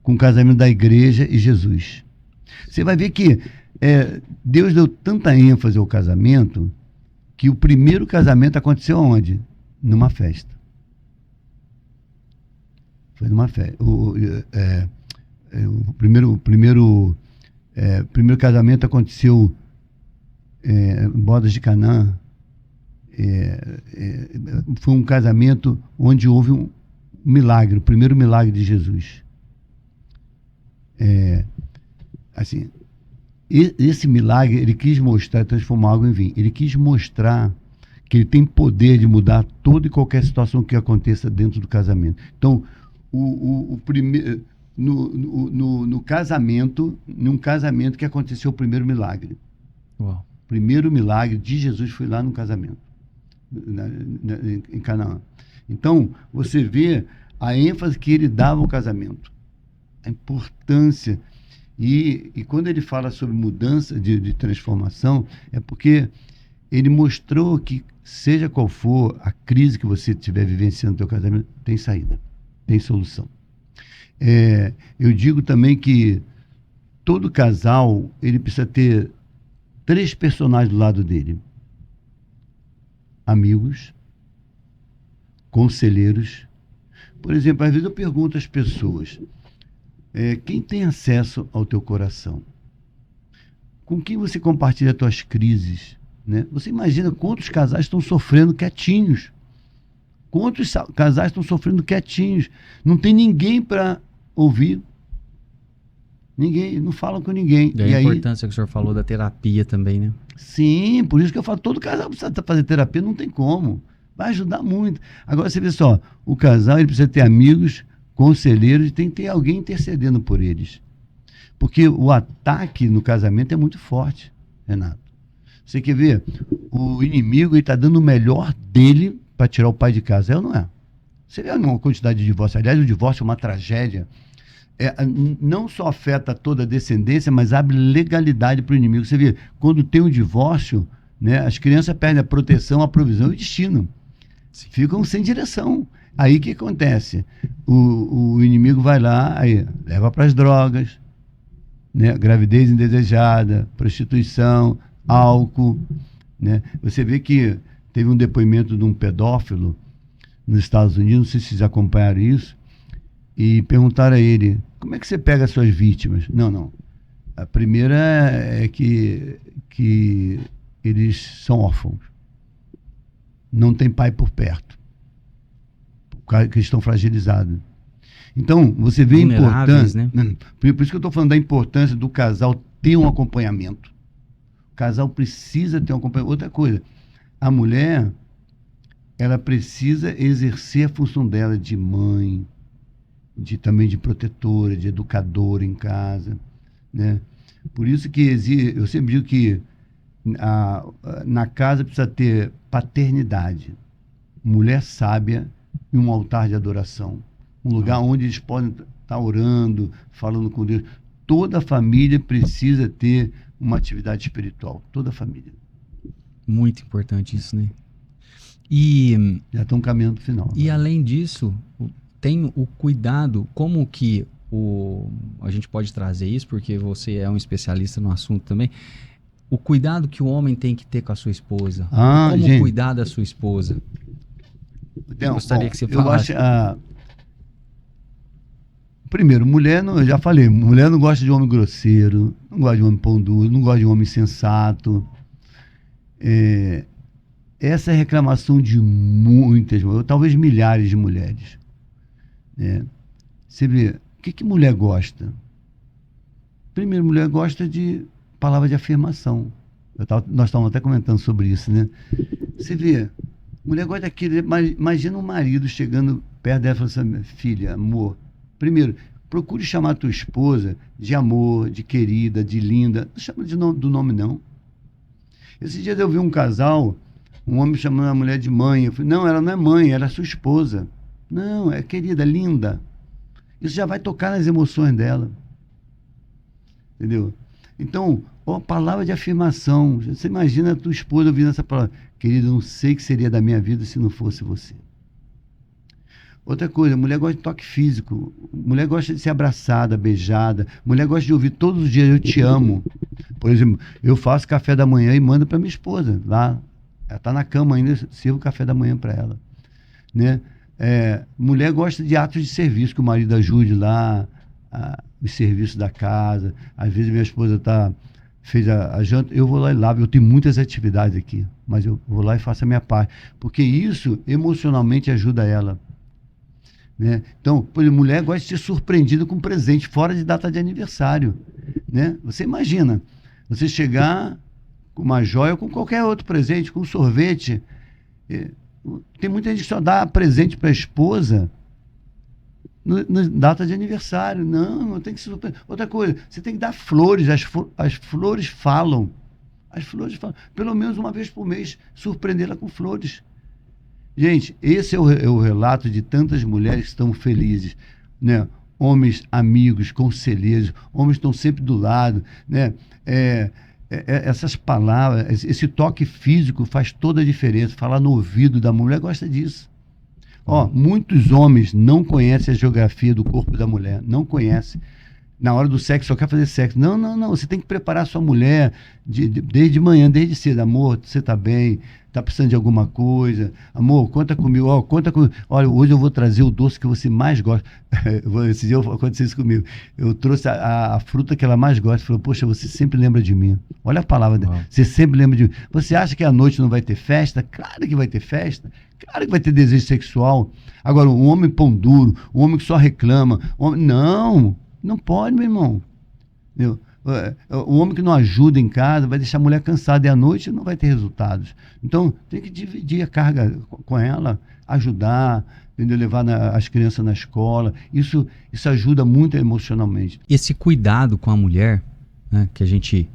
com o casamento da igreja e Jesus. Você vai ver que Deus deu tanta ênfase ao casamento que o primeiro casamento aconteceu onde? Numa festa. Foi numa festa. O primeiro casamento aconteceu em Bodas de Canaã. Foi um casamento onde houve um milagre, o primeiro milagre de Jesus. Assim, esse milagre, ele quis mostrar, transformar água em vinho. Ele quis mostrar que ele tem poder de mudar toda e qualquer situação que aconteça dentro do casamento. Então, no casamento, num casamento que aconteceu o primeiro milagre. Uau. O primeiro milagre de Jesus foi lá no casamento, em Canaã. Então, você vê a ênfase que ele dava ao casamento, a importância. E quando ele fala sobre mudança de transformação, é porque ele mostrou que, seja qual for a crise que você estiver vivenciando no seu casamento, tem saída, tem solução. Eu digo também que todo casal, ele precisa ter 3 personagens do lado dele: amigos, conselheiros. Por exemplo, às vezes eu pergunto às pessoas: quem tem acesso ao teu coração? Com quem você compartilha as tuas crises? Né? Você imagina quantos casais estão sofrendo quietinhos? Quantos casais estão sofrendo quietinhos? Não tem ninguém para ouvir. Ninguém, não falam com ninguém. E a importância que o senhor falou da terapia também, né? Sim, por isso que eu falo, todo casal precisa fazer terapia, não tem como. Vai ajudar muito. Agora você vê só, o casal ele precisa ter amigos, conselheiros, e tem que ter alguém intercedendo por eles. Porque o ataque no casamento é muito forte, Renato. Você quer ver? O inimigo está dando o melhor dele para tirar o pai de casa, é ou não é? Você vê uma quantidade de divórcio. Aliás, o divórcio é uma tragédia. Não só afeta toda a descendência, mas abre legalidade para o inimigo. Você vê, quando tem o divórcio, né, as crianças perdem a proteção, a provisão e o destino. Ficam sem direção. Aí o que acontece? O inimigo vai lá, aí leva para as drogas, né? Gravidez indesejada, prostituição, álcool. Né? Você vê que teve um depoimento de um pedófilo nos Estados Unidos, não sei se vocês acompanharam isso, e perguntaram a ele, como é que você pega as suas vítimas? Não. A primeira é que eles são órfãos. Não tem pai por perto. Que estão fragilizados. Então, você vê a importância... Né? Por isso que eu estou falando da importância do casal ter um acompanhamento. O casal precisa ter um acompanhamento. Outra coisa, a mulher, ela precisa exercer a função dela de mãe, também de protetora, de educadora em casa, né? Por isso que eu sempre digo que na casa precisa ter paternidade, mulher sábia e um altar de adoração, um lugar onde eles podem estar orando, falando com Deus. Toda a família precisa ter uma atividade espiritual, toda a família. Muito importante isso, né? E já estão caminhando para o final. E além disso, tem o cuidado, como que a gente pode trazer isso, porque você é um especialista no assunto também, o cuidado que o homem tem que ter com a sua esposa, como gente, cuidar da sua esposa. Então, gostaria que você falasse. Primeiro, mulher, eu já falei, mulher não gosta de homem grosseiro, não gosta de homem pão duro, não gosta de homem insensato. Essa é a reclamação de muitas, talvez milhares de mulheres. Você vê, o que mulher gosta? Primeiro, mulher gosta de palavra de afirmação. Nós estávamos até comentando sobre isso, né? Você vê, mulher gosta daquilo. Imagina um marido chegando perto dela e falando assim, filha, amor, primeiro, procure chamar a tua esposa de amor, de querida, de linda. Não chama do nome, não. Esse dia eu vi um casal, um homem chamando a mulher de mãe. Eu falei, não, ela não é mãe, ela é sua esposa. Não, é querida, linda. Isso já vai tocar nas emoções dela. Entendeu? Então, palavra de afirmação. Você imagina a tua esposa ouvindo essa palavra. Querida, eu não sei o que seria da minha vida se não fosse você. Outra coisa, mulher gosta de toque físico. Mulher gosta de ser abraçada, beijada. Mulher gosta de ouvir todos os dias, eu te amo. Por exemplo, eu faço café da manhã e mando para minha esposa. Lá, ela está na cama ainda, eu sirvo café da manhã para ela. Né? Mulher gosta de atos de serviço, que o marido ajude lá, os serviços da casa. Às vezes minha esposa fez a janta, eu vou lá e lavo. Eu tenho muitas atividades aqui, mas eu vou lá e faço a minha parte, porque isso emocionalmente ajuda ela. Né? Então, por exemplo, mulher gosta de ser surpreendida com um presente fora de data de aniversário. Né? Você imagina, você chegar com uma joia ou com qualquer outro presente, com um sorvete. Tem muita gente que só dá presente para a esposa na data de aniversário. Não tem que se surpreender. Outra coisa, você tem que dar flores. As flores falam. As flores falam. Pelo menos uma vez por mês, surpreendê-la com flores. Gente, esse é o relato de tantas mulheres que estão felizes. Né? Homens amigos, conselheiros, homens que estão sempre do lado. Né? Essas palavras, esse toque físico faz toda a diferença. Falar no ouvido da mulher gosta disso. Muitos homens não conhecem a geografia do corpo da mulher, não conhecem. Na hora do sexo só quer fazer sexo. Não, você tem que preparar a sua mulher desde manhã, desde cedo. Amor, você está bem? Está precisando de alguma coisa? Amor, conta comigo. Conta comigo. Olha, hoje eu vou trazer o doce que você mais gosta. Esse dia aconteceu isso comigo. Eu trouxe a fruta que ela mais gosta. Falou, poxa, você sempre lembra de mim. Olha a palavra dela. Você sempre lembra de mim. Você acha que à noite não vai ter festa? Claro que vai ter festa. Claro que vai ter desejo sexual. Agora, um homem pão duro, um homem que só reclama. Não pode, meu irmão. O homem que não ajuda em casa vai deixar a mulher cansada e à noite não vai ter resultados. Então, tem que dividir a carga com ela, ajudar, entendeu? Levar as crianças na escola. Isso ajuda muito emocionalmente. Esse cuidado com a mulher, né, que a gente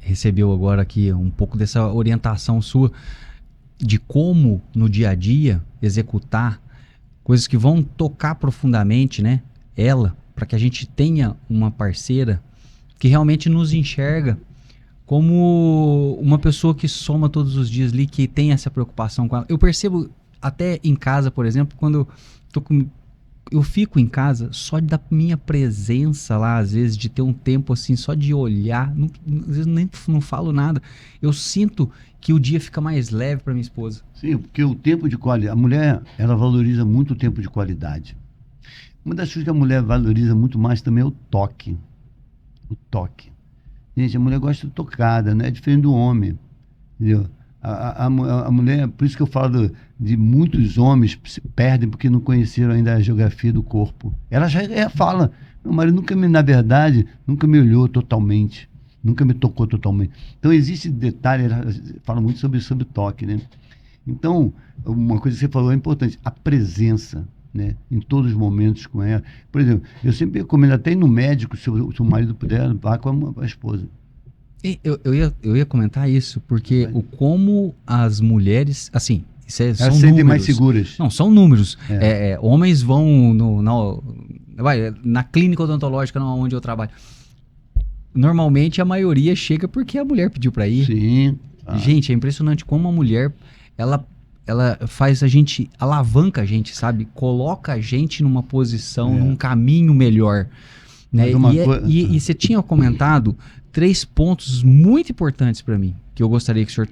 recebeu agora aqui, um pouco dessa orientação sua de como, no dia a dia, executar coisas que vão tocar profundamente, né, ela, para que a gente tenha uma parceira que realmente nos enxerga como uma pessoa que soma todos os dias ali, que tem essa preocupação com ela. Eu percebo até em casa, por exemplo, quando eu tô com eu fico em casa só da minha presença lá, às vezes, de ter um tempo assim, só de olhar, às vezes nem não falo nada. Eu sinto que o dia fica mais leve para minha esposa. Sim, porque o tempo de qualidade, a mulher, ela valoriza muito o tempo de qualidade. Uma das coisas que a mulher valoriza muito mais também é o toque. O toque. Gente, a mulher gosta de tocada, não é diferente do homem. Entendeu? A mulher, por isso que eu falo de muitos homens se perdem porque não conheceram ainda a geografia do corpo. Ela já fala, meu marido nunca me, na verdade, nunca me olhou totalmente, nunca me tocou totalmente. Então existe detalhe, ela fala muito sobre toque, né? Então, uma coisa que você falou é importante, a presença, né? Em todos os momentos com ela. Por exemplo, eu sempre recomendo até ir no médico, se o marido puder, vá com a esposa. Eu ia comentar isso, porque o como as mulheres, assim, são Elas se sentem mais números. seguras. Não, são números. Homens vão na clínica odontológica onde eu trabalho. Normalmente a maioria chega porque a mulher pediu para ir. Sim. Gente, é impressionante como a mulher, ela faz a gente, alavanca a gente, sabe? Coloca a gente numa posição, num caminho melhor. Né? E você tinha comentado 3 pontos muito importantes para mim, que eu gostaria que o senhor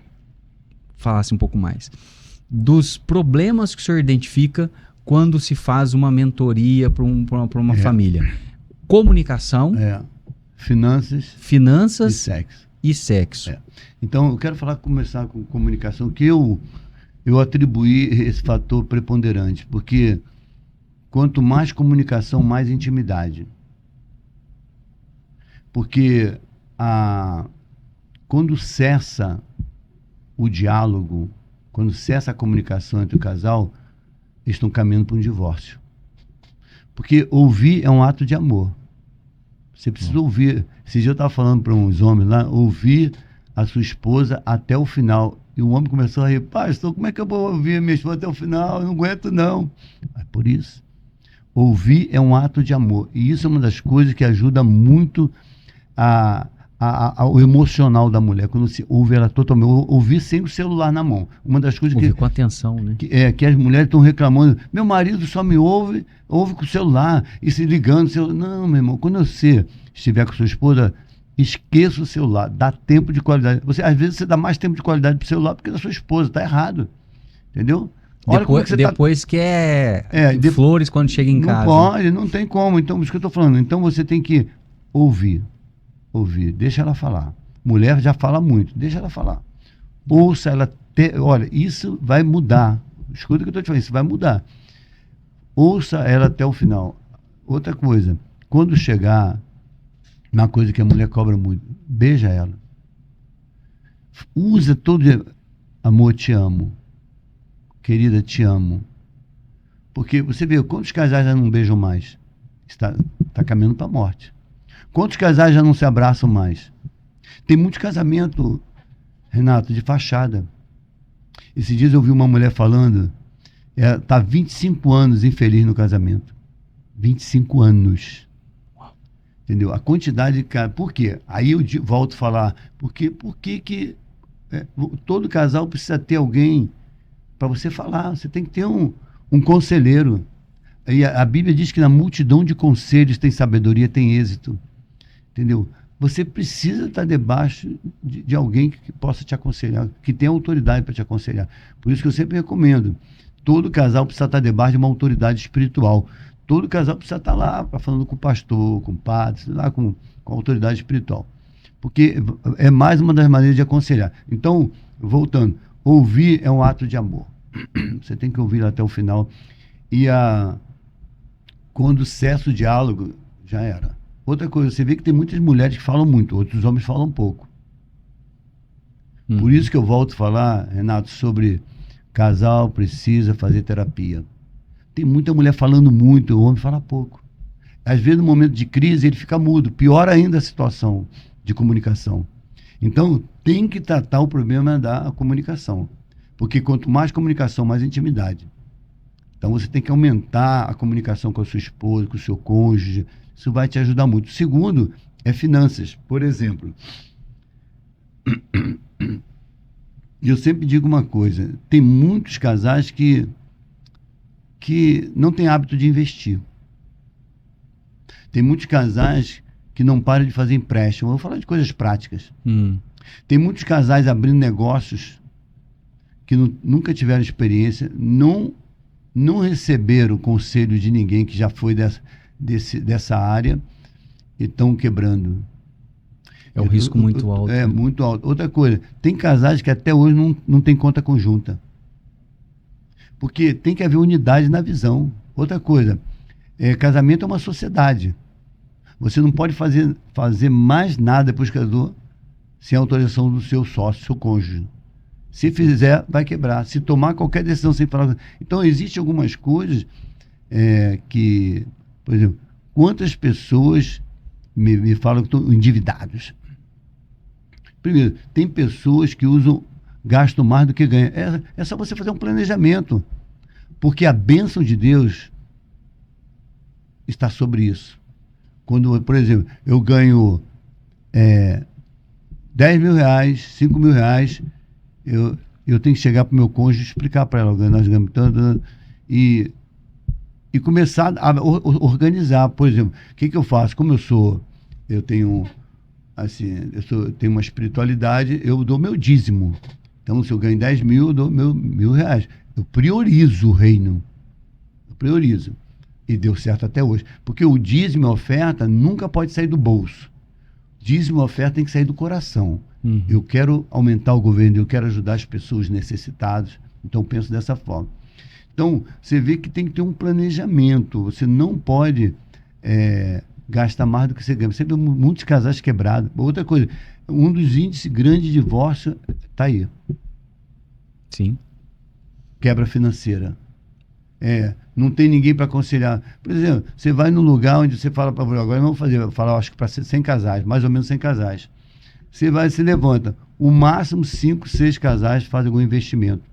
falasse um pouco mais. Dos problemas que o senhor identifica quando se faz uma mentoria para uma família. Comunicação. Finanças e sexo. Então, eu quero começar com comunicação, que eu atribuí esse fator preponderante, porque quanto mais comunicação, mais intimidade. Porque quando cessa o diálogo, quando cessa a comunicação entre o casal, eles estão caminhando para um divórcio. Porque ouvir é um ato de amor. Você precisa ouvir. Esse dia eu estava falando para uns homens lá, ouvir a sua esposa até o final. E o homem começou a rir, pastor, como é que eu vou ouvir a minha esposa até o final? Eu não aguento, não. É por isso. Ouvir é um ato de amor. E isso é uma das coisas que ajuda muito o emocional da mulher. Quando se ouve ela totalmente. Ouvir sem o celular na mão. Uma das coisas ouvir com atenção, né? Que as mulheres estão reclamando. Meu marido só me ouve com o celular e se ligando. Não, meu irmão, quando você estiver com sua esposa, esqueça o celular, dá tempo de qualidade. Às vezes você dá mais tempo de qualidade pro celular porque da sua esposa, tá errado. Entendeu? Depois que flores quando chega em casa. Não pode, não tem como. Então, isso que eu estou falando. Então você tem que ouvir, deixa ela falar. Mulher já fala muito, deixa ela falar. Ouça ela, olha, isso vai mudar. Escuta o que eu estou te falando, isso vai mudar. Ouça ela até o final. Outra coisa, quando chegar, uma coisa que a mulher cobra muito, beija ela. Usa todo dia, amor, te amo. Querida, te amo. Porque você vê, quantos casais já não beijam mais? Está caminhando para a morte. Quantos casais já não se abraçam mais? Tem muito casamento, Renato, de fachada. Esses dias eu vi uma mulher falando, está 25 anos infeliz no casamento. 25 anos. Entendeu? A quantidade de cara. Por quê? Aí eu volto a falar, por que todo casal precisa ter alguém para você falar? Você tem que ter um conselheiro. E a Bíblia diz que na multidão de conselhos tem sabedoria, tem êxito. Entendeu? Você precisa estar debaixo de alguém que possa te aconselhar, que tenha autoridade para te aconselhar. Por isso que eu sempre recomendo, todo casal precisa estar debaixo de uma autoridade espiritual. Todo casal precisa estar lá falando com o pastor, com o padre, lá com a autoridade espiritual. Porque é mais uma das maneiras de aconselhar. Então, voltando, ouvir é um ato de amor. Você tem que ouvir até o final. E quando cessa o diálogo, já era. Outra coisa, você vê que tem muitas mulheres que falam muito, outros homens falam pouco. Por isso que eu volto a falar, Renato, sobre casal precisa fazer terapia. Tem muita mulher falando muito, o homem fala pouco. Às vezes, no momento de crise, ele fica mudo. Pior ainda a situação de comunicação. Então, tem que tratar o problema da comunicação. Porque quanto mais comunicação, mais intimidade. Então, você tem que aumentar a comunicação com a sua esposa, com o seu cônjuge. Isso vai te ajudar muito. Segundo, é finanças. Por exemplo, eu sempre digo uma coisa. Tem muitos casais que que não têm hábito de investir. Tem muitos casais que não param de fazer empréstimo. Eu vou falar de coisas práticas. Tem muitos casais abrindo negócios que nunca tiveram experiência, não receberam conselho de ninguém que já foi dessa área e estão quebrando. É um risco muito alto. É, muito alto. Outra coisa, tem casais que até hoje não tem conta conjunta. Porque tem que haver unidade na visão. Outra coisa, casamento é uma sociedade. Você não pode fazer mais nada depois que casou sem autorização do seu sócio, seu cônjuge. Se fizer, vai quebrar. Se tomar qualquer decisão sem falar... Então, existem algumas coisas que... Por exemplo, quantas pessoas me falam que estão endividados? Primeiro, tem pessoas que gastam mais do que ganham. É só você fazer um planejamento. Porque a bênção de Deus está sobre isso. Quando, por exemplo, eu ganho 10 mil reais, 5 mil reais, eu tenho que chegar para o meu cônjuge e explicar para ela, nós ganhamos tanto, e começar a organizar. Por exemplo, o que eu faço? Como eu tenho tenho uma espiritualidade, eu dou meu dízimo. Então, se eu ganho 10 mil, eu dou mil reais. Eu priorizo o reino. Eu priorizo. E deu certo até hoje. Porque o dízimo e a oferta nunca pode sair do bolso. Dízimo e oferta tem que sair do coração. Eu quero aumentar o governo, eu quero ajudar as pessoas necessitadas. Então, eu penso dessa forma. Então, você vê que tem que ter um planejamento. Você não pode gastar mais do que você ganha. Você vê muitos casais quebrados. Outra coisa, um dos índices grandes de divórcio está aí. Sim. Quebra financeira. Não tem ninguém para aconselhar. Por exemplo, você vai num lugar onde você fala para agora vamos falar, acho que para 100 casais, mais ou menos 100 casais. Você levanta, o máximo 5, 6 casais fazem algum investimento.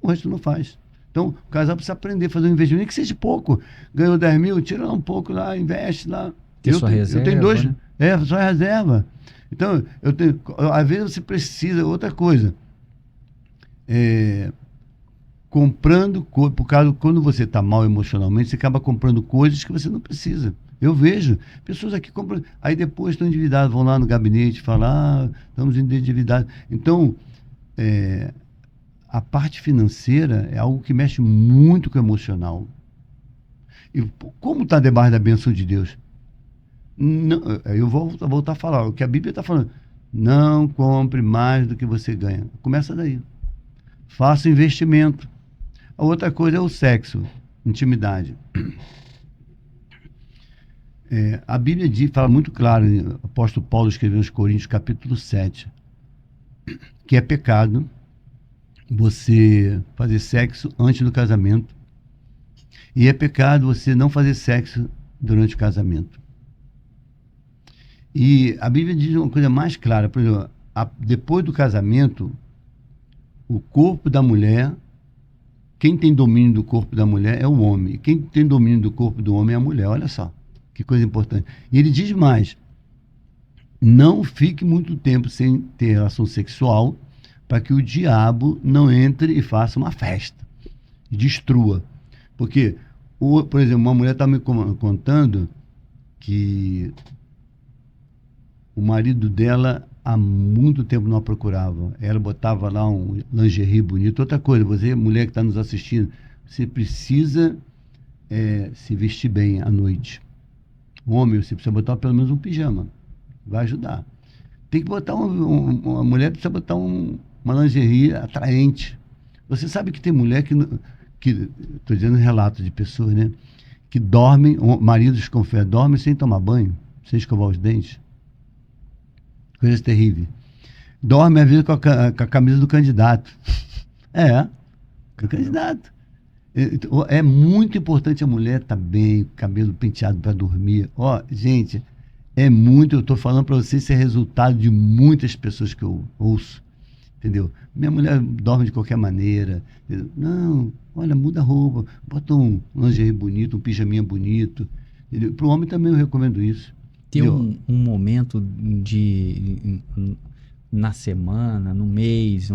O resto não faz. Então, o casal precisa aprender a fazer um investimento, nem que seja pouco. Ganhou 10 mil, tira lá um pouco lá, investe lá. Reserva, eu tenho 2, né? só reserva. Então, às vezes você precisa, outra coisa, comprando, por causa, quando você está mal emocionalmente, você acaba comprando coisas que você não precisa. Eu vejo pessoas aqui comprando, aí depois estão endividadas, vão lá no gabinete falar, estamos endividados. Então, a parte financeira é algo que mexe muito com o emocional. E como está debaixo da bênção de Deus? Não, eu vou voltar a falar, o que a Bíblia está falando, não compre mais do que você ganha. Começa daí. Faça investimento. A outra coisa é o sexo, intimidade. A Bíblia fala muito claro, o apóstolo Paulo escreveu nos Coríntios, capítulo 7, que é pecado você fazer sexo antes do casamento e é pecado você não fazer sexo durante o casamento. E a Bíblia diz uma coisa mais clara, por exemplo, depois do casamento, o corpo da mulher, quem tem domínio do corpo da mulher é o homem. Quem tem domínio do corpo do homem é a mulher. Olha só, que coisa importante. E ele diz mais, não fique muito tempo sem ter relação sexual para que o diabo não entre e faça uma festa e destrua. Porque, por exemplo, uma mulher está me contando que o marido dela há muito tempo não a procurava. Ela botava lá um lingerie bonito. Outra coisa, você, mulher que está nos assistindo, você precisa se vestir bem à noite. Homem, você precisa botar pelo menos um pijama. Vai ajudar. Tem que botar uma mulher precisa botar uma lingerie atraente. Você sabe que tem mulher que estou dizendo relatos de pessoas, né? Que dormem, maridos com fé, dormem sem tomar banho, sem escovar os dentes. Coisa terrível. Dorme às vezes com a camisa do candidato. Com o candidato. É muito importante a mulher estar bem, cabelo penteado para dormir. Gente, eu estou falando para vocês, isso é resultado de muitas pessoas que eu ouço. Entendeu? Minha mulher dorme de qualquer maneira. Entendeu? Não, olha, muda a roupa, bota um lingerie bonito, um pijaminha bonito. Para o homem também eu recomendo isso. Ter um momento na semana, no mês,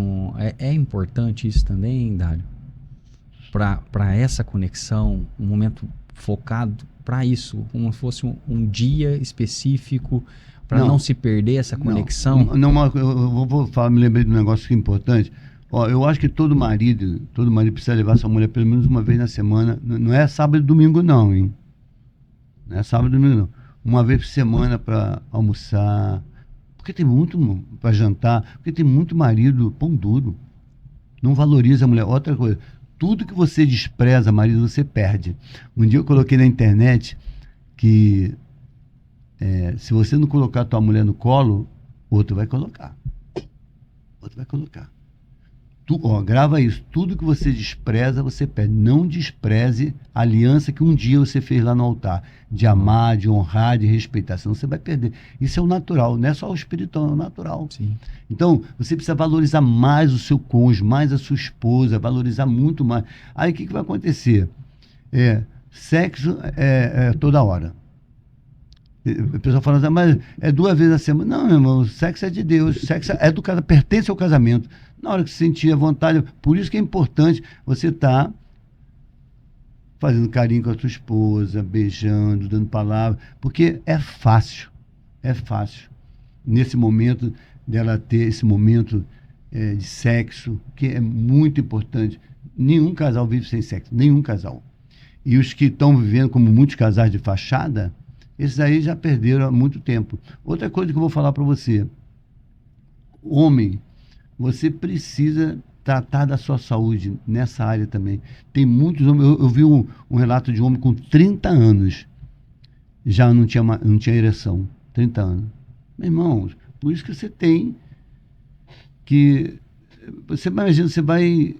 é importante isso também, Dário? para essa conexão, um momento focado para isso, como se fosse um dia específico para não se perder essa conexão? Eu vou falar, me lembrei de um negócio que é importante. Ó, eu acho que todo marido precisa levar sua mulher pelo menos uma vez na semana. Não é sábado e domingo não, hein? Não é sábado e domingo não. Uma vez por semana para almoçar. Porque tem muito para jantar. Porque tem muito marido pão duro. Não valoriza a mulher. Outra coisa, tudo que você despreza, marido, você perde. Um dia eu coloquei na internet que se você não colocar a tua mulher no colo, outro vai colocar. Outro vai colocar. Grava isso. Tudo que você despreza, você perde. Não despreze a aliança que um dia você fez lá no altar. De amar, de honrar, de respeitar. Senão você vai perder. Isso é o natural. Não é só o espiritual, é o natural. Sim. Então, você precisa valorizar mais o seu cônjuge, mais a sua esposa, valorizar muito mais. Aí, o que vai acontecer? Sexo é toda hora. O pessoal fala assim, mas é 2 vezes na semana. Não, meu irmão, sexo é de Deus. Sexo é do casamento, pertence ao casamento. Na hora que você sentir a vontade, por isso que é importante você estar fazendo carinho com a sua esposa, beijando, dando palavra, porque é fácil, nesse momento dela ter esse momento de sexo, que é muito importante. Nenhum casal vive sem sexo, nenhum casal. E os que estão vivendo como muitos casais de fachada, esses aí já perderam há muito tempo. Outra coisa que eu vou falar para você, homem, você precisa tratar da sua saúde nessa área também. Tem muitos homens, eu vi um relato de um homem com 30 anos, já não tinha ereção, 30 anos. Meu irmão, por isso que você tem que... Você imagina, você vai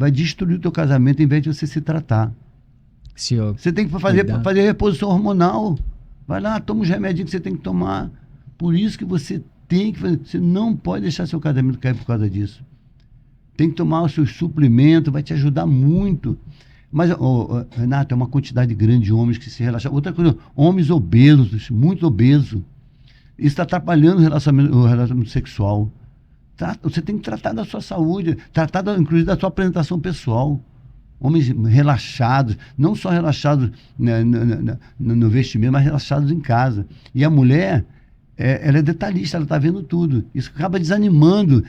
destruir o teu casamento em vez de você se tratar. Você tem que fazer reposição hormonal. Vai lá, toma os remedinhos que você tem que tomar. Por isso que você tem que fazer. Você não pode deixar seu casamento cair por causa disso. Tem que tomar os seus suplementos, vai te ajudar muito. Mas, Renato, é uma quantidade grande de homens que se relaxam. Outra coisa, homens obesos, muito obesos. Isso está atrapalhando o relacionamento sexual. Você tem que tratar da sua saúde, tratar, inclusive, da sua apresentação pessoal. Homens relaxados, não só relaxados no vestimento, mas relaxados em casa. E a mulher, ela é detalhista, ela está vendo tudo. Isso acaba desanimando,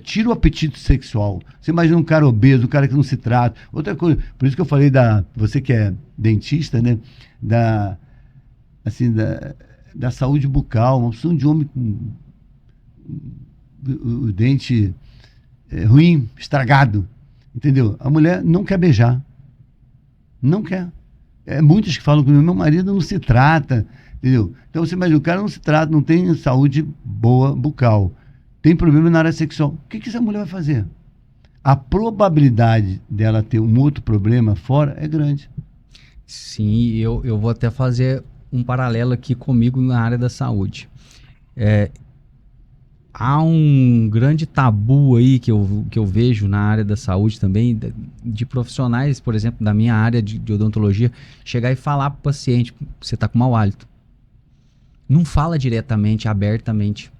tira o apetite sexual. Você imagina um cara obeso, um cara que não se trata. Outra coisa, por isso que eu falei você que é dentista, né? Da saúde bucal, uma opção de homem com o dente ruim, estragado. Entendeu? A mulher não quer beijar. Não quer. Muitos que falam comigo, meu marido não se trata. Entendeu? Então você imagina, o cara não se trata, não tem saúde boa bucal. Tem problema na área sexual. O que essa mulher vai fazer? A probabilidade dela ter um outro problema fora é grande. Sim, eu vou até fazer um paralelo aqui comigo na área da saúde. Há um grande tabu aí que eu vejo na área da saúde também, de profissionais, por exemplo, da minha área de odontologia, chegar e falar para o paciente, você está com mau hálito. Não fala diretamente, abertamente.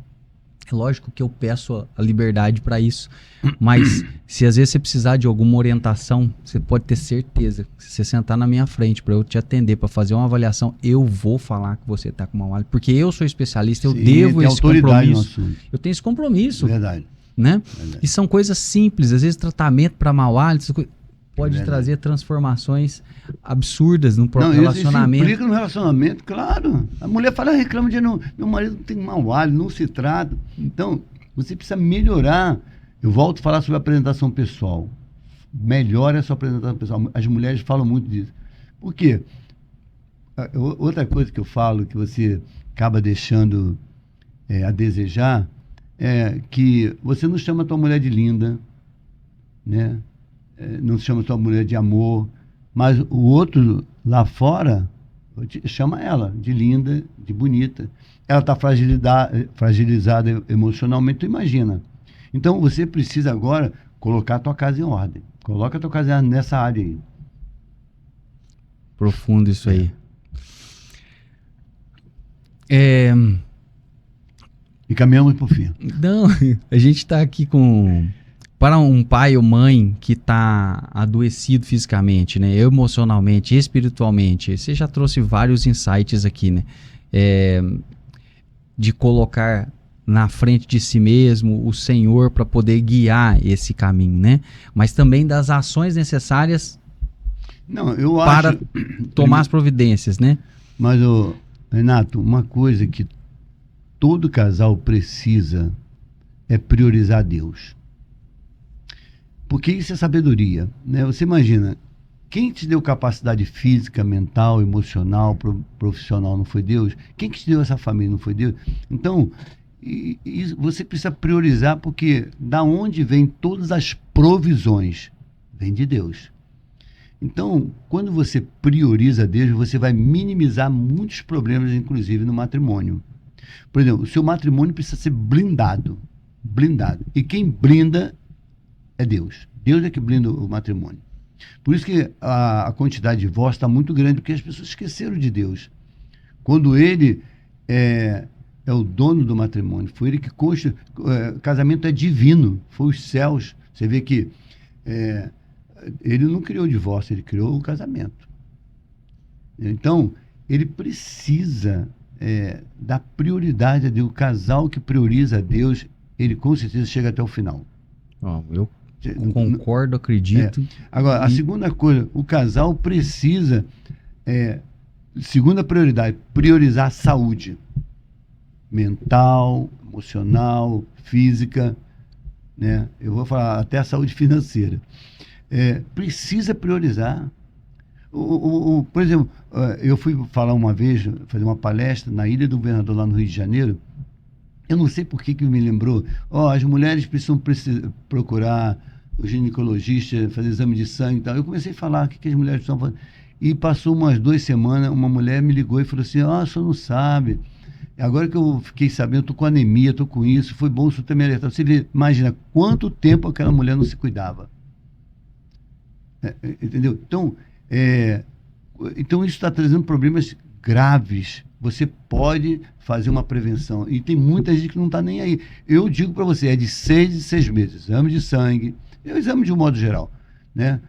É lógico que eu peço a liberdade para isso, mas se às vezes você precisar de alguma orientação, você pode ter certeza que se você sentar na minha frente para eu te atender, para fazer uma avaliação, eu vou falar que você está com mau hálito, porque eu sou especialista, eu devo esse compromisso. Eu tenho esse compromisso. Verdade. Né? Verdade. E são coisas simples, às vezes tratamento para mau hálito pode trazer transformações absurdas no próprio relacionamento. Isso implica no relacionamento, claro. A mulher reclama de meu marido não tem mau hálito, não se trata. Então, você precisa melhorar. Eu volto a falar sobre a apresentação pessoal. Melhore a sua apresentação pessoal. As mulheres falam muito disso. Por quê? Outra coisa que eu falo, que você acaba deixando a desejar, é que você não chama a tua mulher de linda, né? Não chama a tua mulher de amor, mas o outro lá fora chama ela de linda, de bonita. Ela está fragilizada emocionalmente, tu imagina. Então você precisa agora colocar a tua casa em ordem. Coloca a tua casa nessa área aí. Profundo isso aí. E caminhamos por fim. Não, a gente está aqui com para um pai ou mãe que está adoecido fisicamente, né, emocionalmente, espiritualmente, você já trouxe vários insights aqui, né, de colocar na frente de si mesmo o Senhor para poder guiar esse caminho, né, mas também das ações necessárias Não, eu para acho. tomar as providências, né? Mas, Renato, uma coisa que todo casal precisa é priorizar Deus. Porque isso é sabedoria, né? Você imagina, quem te deu capacidade física, mental, emocional, profissional não foi Deus? Quem que te deu essa família não foi Deus? Então, você precisa priorizar, porque da onde vem todas as provisões? Vem de Deus. Então, quando você prioriza Deus, você vai minimizar muitos problemas, inclusive no matrimônio. Por exemplo, o seu matrimônio precisa ser blindado. Blindado. E quem blinda é Deus. Deus é que blinda o matrimônio. Por isso que a quantidade de divórcio está muito grande, porque as pessoas esqueceram de Deus. Quando ele é o dono do matrimônio, foi ele que consta. Casamento é divino, foi os céus. Você vê que ele não criou o divórcio, ele criou o casamento. Então, ele precisa dar prioridade a Deus. O casal que prioriza a Deus, ele com certeza chega até o final. Eu concordo, acredito. Agora, a segunda coisa, o casal precisa, segunda prioridade, priorizar a saúde mental, emocional, física, né? Eu vou falar até a saúde financeira. Precisa priorizar. Por exemplo, eu fui falar uma vez, fazer uma palestra na Ilha do Governador, lá no Rio de Janeiro. Eu não sei por que me lembrou. As mulheres precisam procurar o ginecologista, fazer exame de sangue e tal. Eu comecei a falar o que as mulheres precisam fazer. E passou umas 2 semanas, uma mulher me ligou e falou assim: o senhor não sabe. Agora que eu fiquei sabendo, eu tô com anemia, tô com isso, foi bom o senhor ter me alertado. Você vê, imagina quanto tempo aquela mulher não se cuidava. Entendeu? Então isso está trazendo problemas graves. Você pode fazer uma prevenção. E tem muita gente que não está nem aí. Eu digo para você, é de 6 em 6 meses. Exame de sangue, exame de um modo geral, né?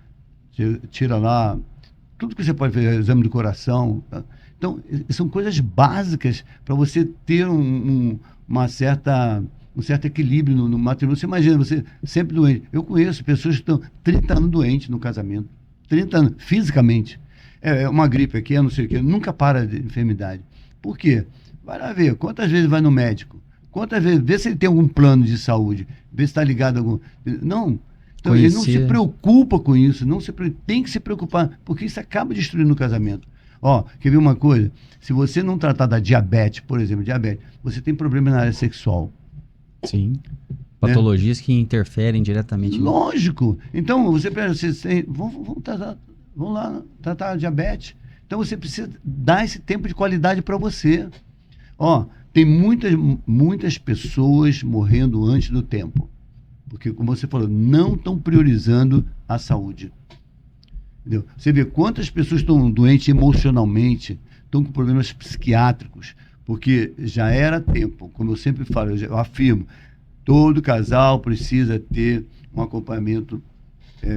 Você tira lá tudo que você pode fazer, exame do coração. Tá? Então, são coisas básicas para você ter um certo equilíbrio no matrimônio. Você imagina, você sempre doente. Eu conheço pessoas que estão 30 anos doentes no casamento. 30 anos, fisicamente. Uma gripe aqui, não sei o quê. Nunca para de enfermidade. Por quê? Vai lá ver. Quantas vezes vai no médico? Quantas vezes? Vê se ele tem algum plano de saúde. Vê se está ligado a algum... Não. Então, ele não se preocupa com isso. Tem que se preocupar, porque isso acaba destruindo o casamento. Quer ver uma coisa? Se você não tratar da diabetes, por exemplo, você tem problema na área sexual. Sim. Patologias que interferem diretamente. Lógico. Então, vamos lá tratar a diabetes. Então, você precisa dar esse tempo de qualidade para você. Tem muitas pessoas morrendo antes do tempo. Porque, como você falou, não estão priorizando a saúde. Entendeu? Você vê quantas pessoas estão doentes emocionalmente, estão com problemas psiquiátricos, porque já era tempo, como eu sempre falo, eu afirmo, todo casal precisa ter um acompanhamento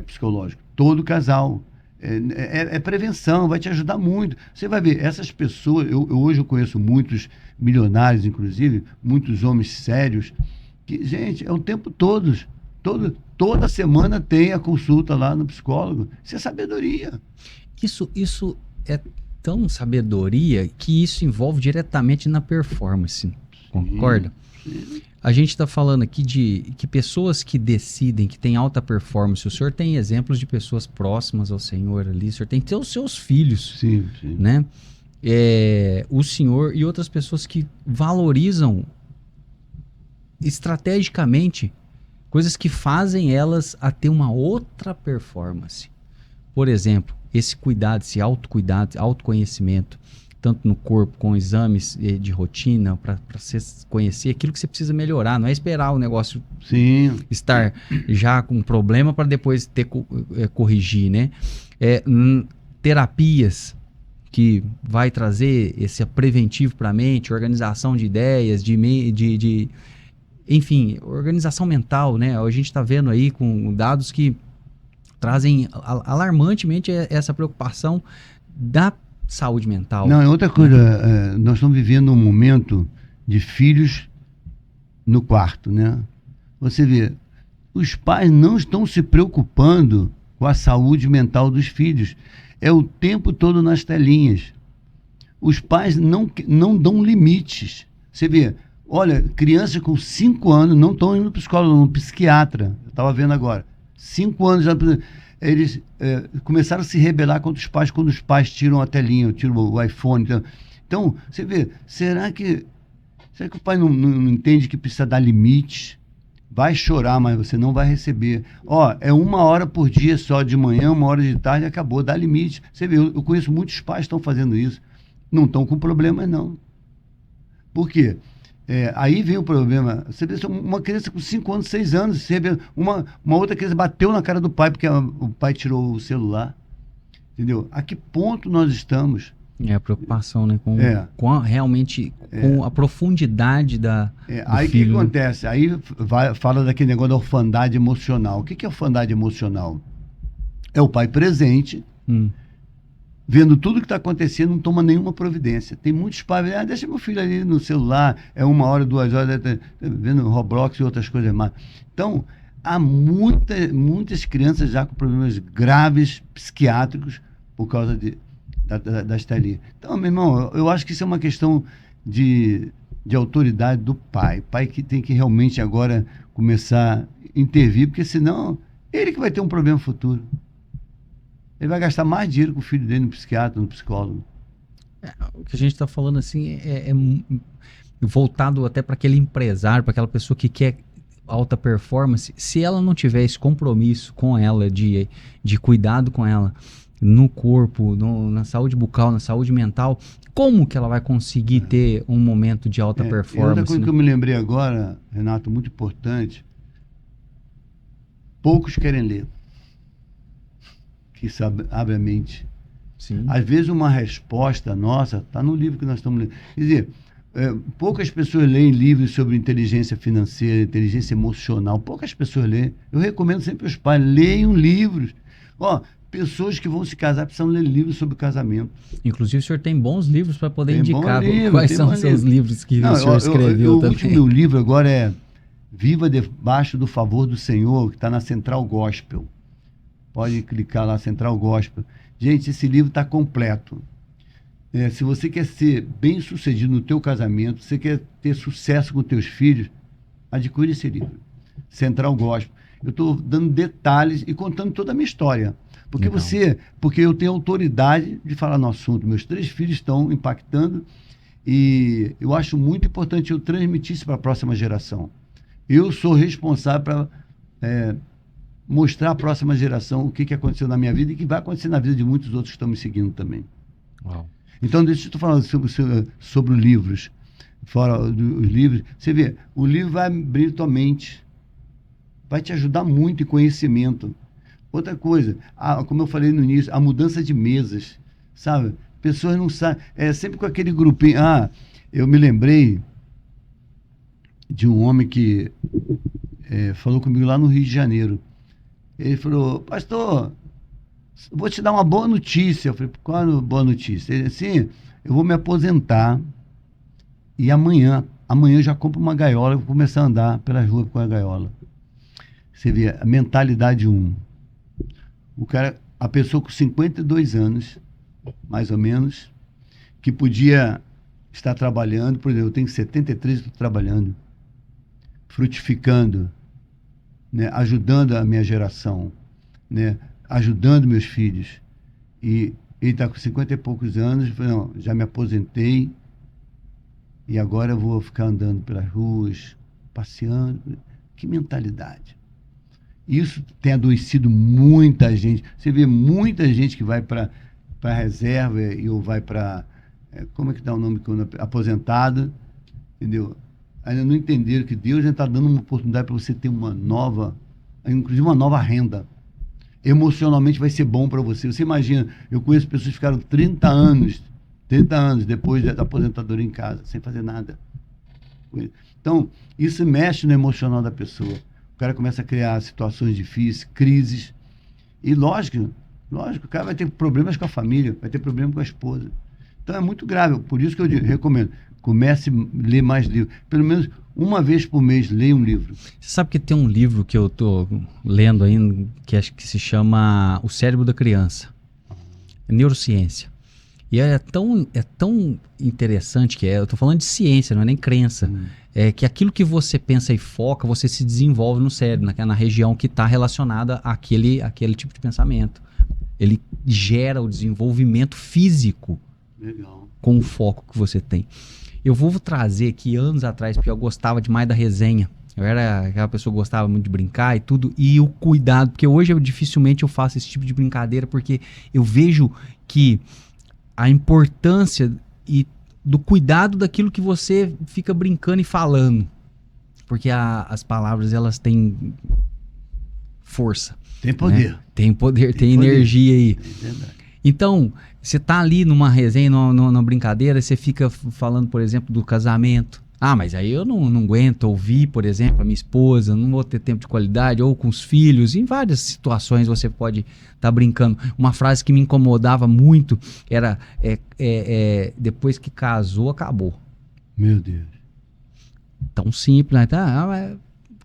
psicológico. Todo casal. É prevenção, vai te ajudar muito. Você vai ver, essas pessoas, hoje eu conheço muitos milionários, inclusive, muitos homens sérios, que, gente, é o tempo todo. Toda semana tem a consulta lá no psicólogo. Isso é sabedoria. Isso é tão sabedoria que isso envolve diretamente na performance. Concorda? Sim. A gente está falando aqui de que pessoas que decidem, que têm alta performance, o senhor tem exemplos de pessoas próximas ao senhor ali, o senhor tem que ter os seus filhos, sim. Né? O senhor e outras pessoas que valorizam estrategicamente coisas que fazem elas a ter uma outra performance. Por exemplo, esse cuidado, esse autocuidado, autoconhecimento, tanto no corpo, com exames de rotina, para você conhecer aquilo que você precisa melhorar. Não é esperar o negócio estar já com problema para depois corrigir, né? Terapias que vai trazer esse preventivo para a mente, organização de ideias, enfim, organização mental, né? A gente está vendo aí com dados que trazem alarmantemente essa preocupação da saúde mental. Não, é outra coisa. Nós estamos vivendo um momento de filhos no quarto, né? Você vê, os pais não estão se preocupando com a saúde mental dos filhos. É o tempo todo nas telinhas. Os pais não dão limites. Você vê, olha, crianças com 5 anos não estão indo para a escola, no psiquiatra. Eu estava vendo agora. 5 anos já. Eles começaram a se rebelar contra os pais quando os pais tiram a telinha, tiram o iPhone. Então, você vê, será que o pai não entende que precisa dar limites? Vai chorar, mas você não vai receber. É 1 hora por dia só, de manhã, 1 hora de tarde, acabou, dá limite. Você vê, eu conheço muitos pais que estão fazendo isso. Não estão com problemas, não. Por quê? Aí vem o problema. Você vê uma criança com 5 anos, 6 anos, você vê uma outra criança bateu na cara do pai porque o pai tirou o celular. Entendeu? A que ponto nós estamos? A preocupação, né? Realmente com a profundidade do aí o filho, que acontece? Aí fala daquele negócio da orfandade emocional. O que é orfandade emocional? É o pai presente, vendo tudo que está acontecendo, não toma nenhuma providência. Tem muitos pais, deixa meu filho ali no celular, 1 hora, 2 horas, vendo Roblox e outras coisas mais. Então, há muitas crianças já com problemas graves psiquiátricos por causa das telinhas. Então, meu irmão, eu acho que isso é uma questão de autoridade do pai. Pai que tem que realmente agora começar a intervir, porque senão ele que vai ter um problema futuro. Ele vai gastar mais dinheiro com o filho dele no psiquiatra, no psicólogo. O que a gente está falando assim é voltado até para aquele empresário, para aquela pessoa que quer alta performance. Se ela não tiver esse compromisso com ela, de cuidado com ela, no corpo, na saúde bucal, na saúde mental, como que ela vai conseguir ter um momento de alta performance? Outra coisa que eu me lembrei agora, Renato, muito importante, poucos querem ler. Que isso abre a mente. Sim. Às vezes uma resposta nossa está no livro que nós estamos lendo. Quer dizer, poucas pessoas leem livros sobre inteligência financeira, inteligência emocional. Poucas pessoas leem. Eu recomendo sempre aos pais, leiam livros. Pessoas que vão se casar precisam ler livros sobre casamento. Inclusive, o senhor tem bons livros para poder indicar quais são os seus livros que o senhor escreveu também. O último meu livro agora é Viva Debaixo do Favor do Senhor, que está na Central Gospel. Pode clicar lá, Central Gospel. Gente, esse livro está completo. Se você quer ser bem sucedido no teu casamento, você quer ter sucesso com teus filhos, adquire esse livro. Central Gospel. Eu estou dando detalhes e contando toda a minha história. Porque eu tenho autoridade de falar no assunto. Meus 3 filhos estão impactando e eu acho muito importante eu transmitir isso para a próxima geração. Eu sou responsável para mostrar à próxima geração o que aconteceu na minha vida e que vai acontecer na vida de muitos outros que estão me seguindo também. Uau. Então, deixa eu estar falando sobre os livros. Fora dos livros, você vê, o livro vai abrir tua mente, vai te ajudar muito em conhecimento. Outra coisa, como eu falei no início, a mudança de mesas, sabe? Pessoas não sabem, sempre com aquele grupinho. Eu me lembrei de um homem que falou comigo lá no Rio de Janeiro. Ele falou: pastor, vou te dar uma boa notícia. Eu falei: qual é a boa notícia? Ele disse assim: eu vou me aposentar e amanhã eu já compro uma gaiola e vou começar a andar pelas ruas com a gaiola. Você vê a mentalidade 1. A pessoa com 52 anos, mais ou menos, que podia estar trabalhando, por exemplo, eu tenho 73 e estou trabalhando, frutificando, né, ajudando a minha geração, né, ajudando meus filhos. E ele está com 50 e poucos anos, não, já me aposentei e agora eu vou ficar andando pelas ruas, passeando. Que mentalidade! Isso tem adoecido muita gente. Você vê muita gente que vai para a reserva ou vai para... como é que dá o nome? Aposentada, entendeu? Ainda não entenderam que Deus está dando uma oportunidade para você ter uma nova, inclusive uma nova renda. Emocionalmente vai ser bom para você. Você imagina, eu conheço pessoas que ficaram 30 anos depois da aposentadoria em casa, sem fazer nada. Então, isso mexe no emocional da pessoa. O cara começa a criar situações difíceis, crises. E lógico, o cara vai ter problemas com a família, vai ter problema com a esposa. Então é muito grave. Por isso que eu recomendo, comece a ler mais livros. Pelo menos uma vez por mês, leia um livro. Você sabe que tem um livro que eu tô lendo ainda, que acho que se chama O Cérebro da Criança. É neurociência. E é tão interessante que eu tô falando de ciência, não é nem crença. É que aquilo que você pensa e foca, você se desenvolve no cérebro, na região que está relacionada àquele tipo de pensamento. Ele gera o desenvolvimento físico. Legal. Com o foco que você tem. Eu vou trazer aqui anos atrás, porque eu gostava demais da resenha. Eu era aquela pessoa que gostava muito de brincar e tudo. E o cuidado, porque hoje dificilmente eu faço esse tipo de brincadeira, porque eu vejo que a importância do cuidado daquilo que você fica brincando e falando. Porque as palavras, elas têm força. Tem poder. Né? Tem poder, tem energia aí. É verdade. Então, você tá ali numa resenha, numa brincadeira, você fica falando, por exemplo, do casamento. Ah, mas aí eu não aguento ouvir, por exemplo, a minha esposa, não vou ter tempo de qualidade, ou com os filhos, em várias situações você pode estar brincando. Uma frase que me incomodava muito era, depois que casou, acabou. Meu Deus. Tão simples, né? Mas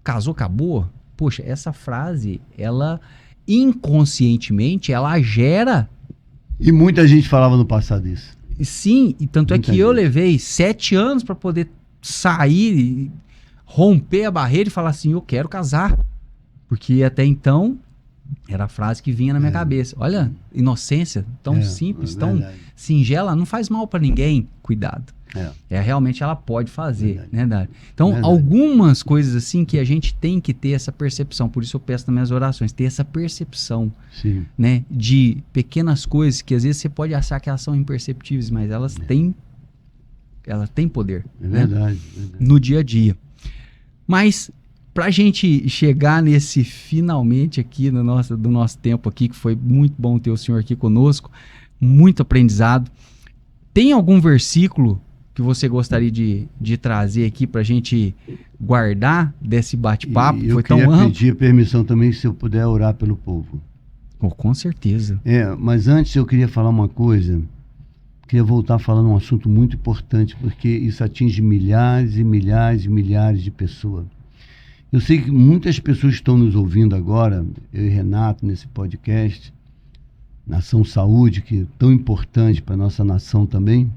casou, acabou? Poxa, essa frase, ela inconscientemente, ela gera... E muita gente falava no passado isso. Sim, e tanto é que eu levei 7 anos para poder sair, romper a barreira e falar assim, eu quero casar. Porque até então era a frase que vinha na minha cabeça. Olha, inocência, tão simples, tão singela, não faz mal para ninguém. Cuidado. Realmente ela pode fazer, né, Dário? Então, algumas coisas assim que a gente tem que ter essa percepção, por isso eu peço nas minhas orações, ter essa percepção, né, de pequenas coisas que às vezes você pode achar que elas são imperceptíveis, mas elas têm poder, verdade. No dia a dia. Mas pra gente chegar nesse finalmente aqui do nosso tempo aqui, que foi muito bom ter o senhor aqui conosco, muito aprendizado. Tem algum versículo que você gostaria de trazer aqui pra gente guardar desse bate-papo? Foi tão amplo. Eu queria pedir permissão também, se eu puder orar pelo povo. Com certeza. Mas antes eu queria falar uma coisa, queria voltar falando um assunto muito importante, porque isso atinge milhares e milhares e milhares de pessoas. Eu sei que muitas pessoas estão nos ouvindo agora, eu e Renato, nesse podcast, Nação Saúde, que é tão importante para a nossa nação também.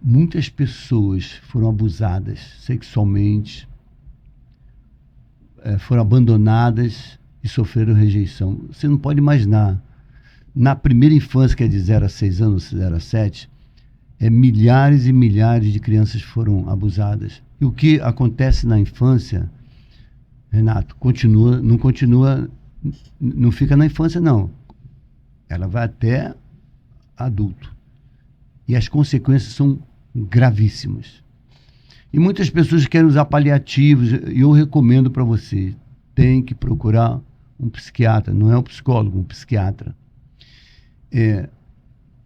Muitas pessoas foram abusadas sexualmente, foram abandonadas e sofreram rejeição. Você não pode imaginar. Na primeira infância, que é de 0 a 6 anos, 0 a 7, milhares e milhares de crianças foram abusadas. E o que acontece na infância, Renato, não fica na infância, não. Ela vai até adulto. E as consequências são gravíssimas. E muitas pessoas querem usar paliativos, e eu recomendo para você, tem que procurar um psiquiatra, não é um psicólogo, um psiquiatra.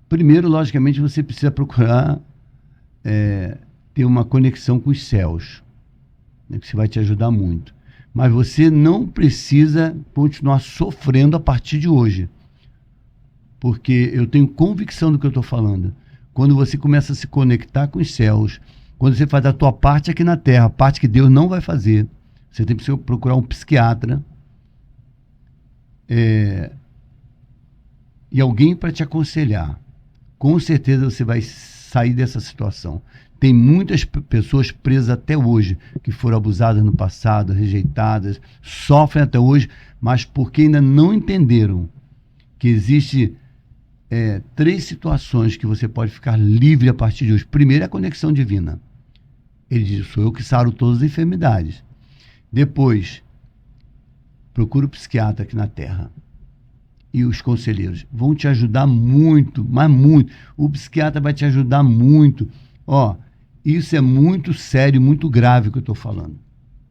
Primeiro, logicamente, você precisa procurar ter uma conexão com os céus, né, que isso vai te ajudar muito. Mas você não precisa continuar sofrendo a partir de hoje. Porque eu tenho convicção do que eu estou falando. Quando você começa a se conectar com os céus, quando você faz a tua parte aqui na terra, a parte que Deus não vai fazer, você tem que procurar um psiquiatra e alguém para te aconselhar. Com certeza você vai sair dessa situação. Tem muitas pessoas presas até hoje, que foram abusadas no passado, rejeitadas, sofrem até hoje, mas porque ainda não entenderam que existe 3 situações que você pode ficar livre a partir de hoje. Primeiro é a conexão divina. Ele diz, sou eu que saro todas as enfermidades. Depois, procura o psiquiatra aqui na terra. E os conselheiros vão te ajudar muito, mas muito. O psiquiatra vai te ajudar muito. Isso é muito sério, muito grave que eu estou falando.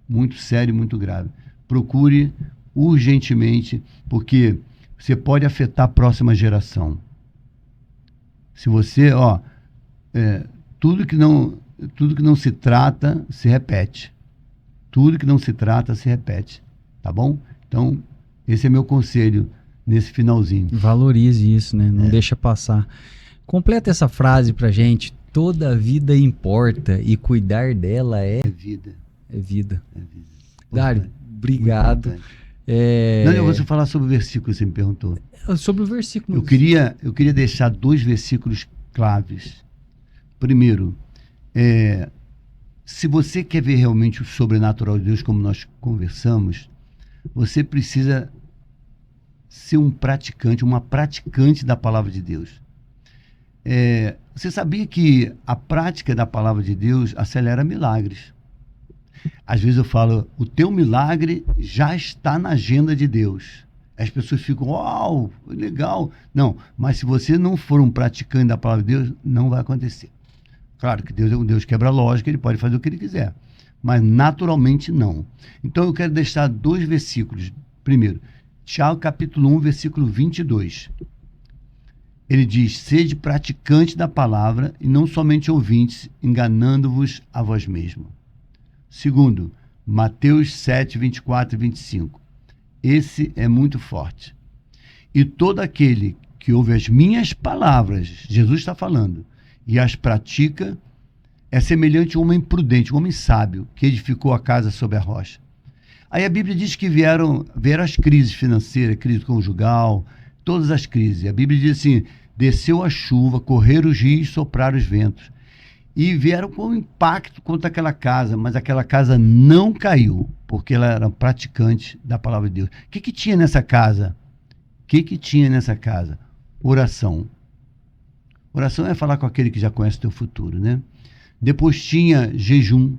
Muito sério, muito grave. Procure urgentemente, porque você pode afetar a próxima geração. Se você, tudo que não tudo que não se trata se repete. Tudo que não se trata se repete. Tá bom? Então, esse é meu conselho nesse finalzinho. Valorize isso, né? Não deixa passar. Completa essa frase pra gente. Toda vida importa e cuidar dela é Vida. É vida. É vida. Dário, obrigado. Não, eu vou falar sobre o versículo que você me perguntou. Sobre o versículo. Eu queria deixar 2 versículos claves. Primeiro, se você quer ver realmente o sobrenatural de Deus, como nós conversamos, você precisa ser um praticante, uma praticante da palavra de Deus. Você sabia que a prática da palavra de Deus acelera milagres? Às vezes eu falo, o teu milagre já está na agenda de Deus. As pessoas ficam, uau, legal. Não, mas se você não for um praticante da palavra de Deus, não vai acontecer. Claro que Deus é um Deus que quebra a lógica, ele pode fazer o que ele quiser. Mas naturalmente não. Então eu quero deixar 2 versículos. Primeiro, Tiago capítulo 1, versículo 22. Ele diz, sede praticante da palavra e não somente ouvintes, enganando-vos a vós mesmos. Segundo, Mateus 7, 24 e 25. Esse é muito forte. E todo aquele que ouve as minhas palavras, Jesus está falando, e as pratica, é semelhante a um homem prudente, um homem sábio, que edificou a casa sobre a rocha. Aí a Bíblia diz que vieram as crises financeiras, crise conjugal, todas as crises. A Bíblia diz assim, desceu a chuva, correram os rios, sopraram os ventos. E vieram com impacto contra aquela casa, mas aquela casa não caiu, porque ela era praticante da palavra de Deus. O que tinha nessa casa? O que tinha nessa casa? Oração. Oração é falar com aquele que já conhece o teu futuro, né? Depois tinha jejum.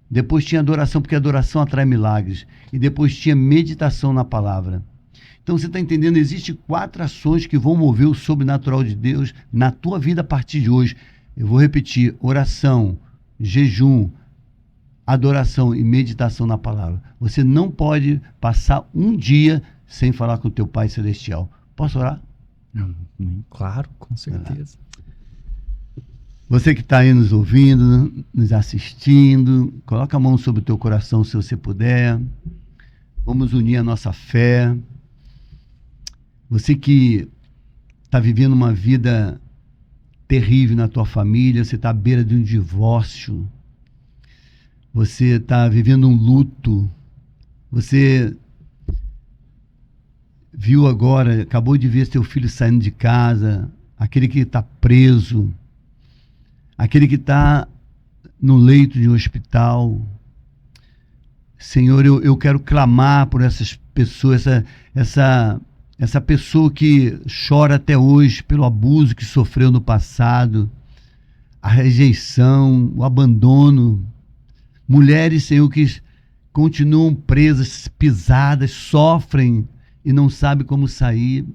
Depois tinha adoração, porque a adoração atrai milagres. E depois tinha meditação na palavra. Então você está entendendo? Existem 4 ações que vão mover o sobrenatural de Deus na tua vida a partir de hoje. Eu vou repetir, oração, jejum, adoração e meditação na palavra. Você não pode passar um dia sem falar com o teu Pai Celestial. Posso orar? Claro, com certeza. Você que está aí nos ouvindo, nos assistindo, coloca a mão sobre o teu coração se você puder. Vamos unir a nossa fé. Você que está vivendo uma vida terrível na tua família, você está à beira de um divórcio, você está vivendo um luto, você viu agora, acabou de ver seu filho saindo de casa, aquele que está preso, aquele que está no leito de um hospital. Senhor, eu quero clamar por essas pessoas, essa pessoa que chora até hoje pelo abuso que sofreu no passado, a rejeição, o abandono. Mulheres, Senhor, que continuam presas, pisadas, sofrem e não sabem como sair.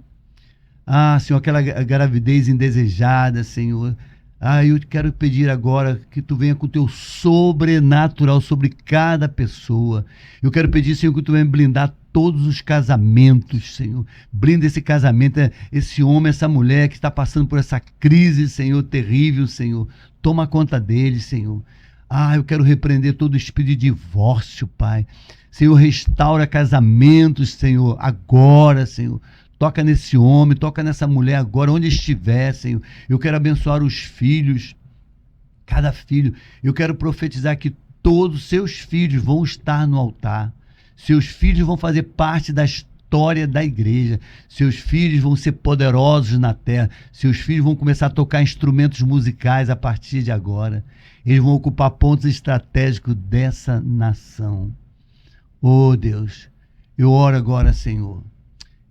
Ah, Senhor, aquela gravidez indesejada, Senhor. Ah, eu quero pedir agora que tu venha com o teu sobrenatural sobre cada pessoa. Eu quero pedir, Senhor, que tu venha blindar todos os casamentos, Senhor. Blinda esse casamento, esse homem, essa mulher que está passando por essa crise, Senhor, terrível, Senhor. Toma conta deles, Senhor. Ah, eu quero repreender todo espírito de divórcio, Pai. Senhor, restaura casamentos, Senhor, agora, Senhor. Toca nesse homem, toca nessa mulher agora, onde estiver, Senhor. Eu quero abençoar os filhos, cada filho. Eu quero profetizar que todos os seus filhos vão estar no altar. Seus filhos vão fazer parte da história da igreja. Seus filhos vão ser poderosos na terra. Seus filhos vão começar a tocar instrumentos musicais a partir de agora. Eles vão ocupar pontos estratégicos dessa nação. Oh, Deus, eu oro agora, Senhor.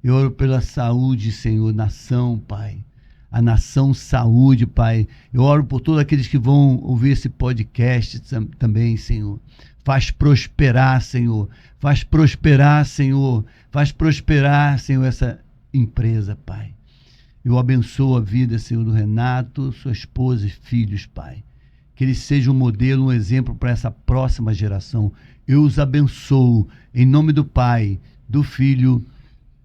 Eu oro pela saúde, Senhor, nação, Pai. A nação saúde, Pai. Eu oro por todos aqueles que vão ouvir esse podcast também, Senhor. Faz prosperar, Senhor. Faz prosperar, Senhor. Faz prosperar, Senhor, essa empresa, Pai. Eu abençoo a vida, Senhor, do Renato, sua esposa e filhos, Pai. Que eles sejam um modelo, um exemplo para essa próxima geração. Eu os abençoo em nome do Pai, do Filho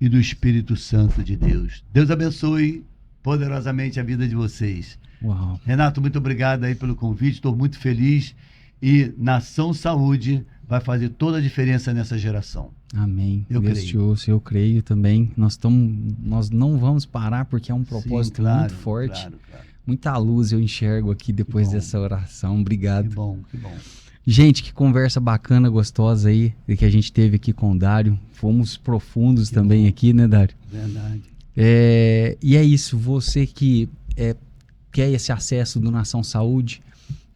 e do Espírito Santo de Deus. Deus abençoe. poderosamente a vida de vocês. Uau. Renato, muito obrigado aí pelo convite, estou muito feliz e Nação Saúde vai fazer toda a diferença nessa geração. Amém. Eu Deus creio. te ouça, eu creio também. Nós não vamos parar porque é um propósito Sim, claro, muito forte. Claro. Muita luz eu enxergo aqui depois bom. dessa oração. Obrigado. Que bom. Gente, que conversa bacana, gostosa aí que a gente teve aqui com o Dário. Fomos profundos também aqui, né, Dário? Verdade. E é isso, você que quer esse acesso do Nação Saúde,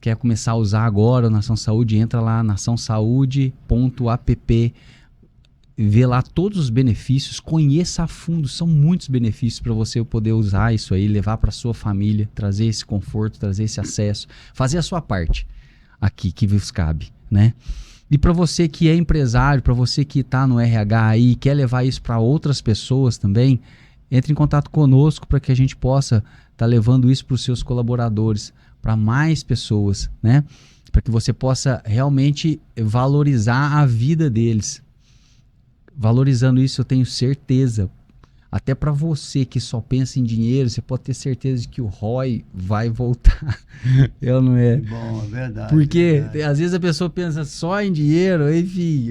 quer começar a usar agora o Nação Saúde, entra lá, naçãosaude.app, vê lá todos os benefícios, conheça a fundo, são muitos benefícios para você poder usar isso aí, levar para sua família, trazer esse conforto, trazer esse acesso, fazer a sua parte aqui que vos cabe, né? E para você que é empresário, para você que está no RH aí e quer levar isso para outras pessoas também, entre em contato conosco para que a gente possa estar levando isso para os seus colaboradores, para mais pessoas, né? Para que você possa realmente valorizar a vida deles. Valorizando isso, eu tenho certeza, até para você que só pensa em dinheiro, você pode ter certeza de que o ROI vai voltar. Eu não é. Que bom, é verdade. Porque verdade. às vezes a pessoa pensa só em dinheiro, enfim,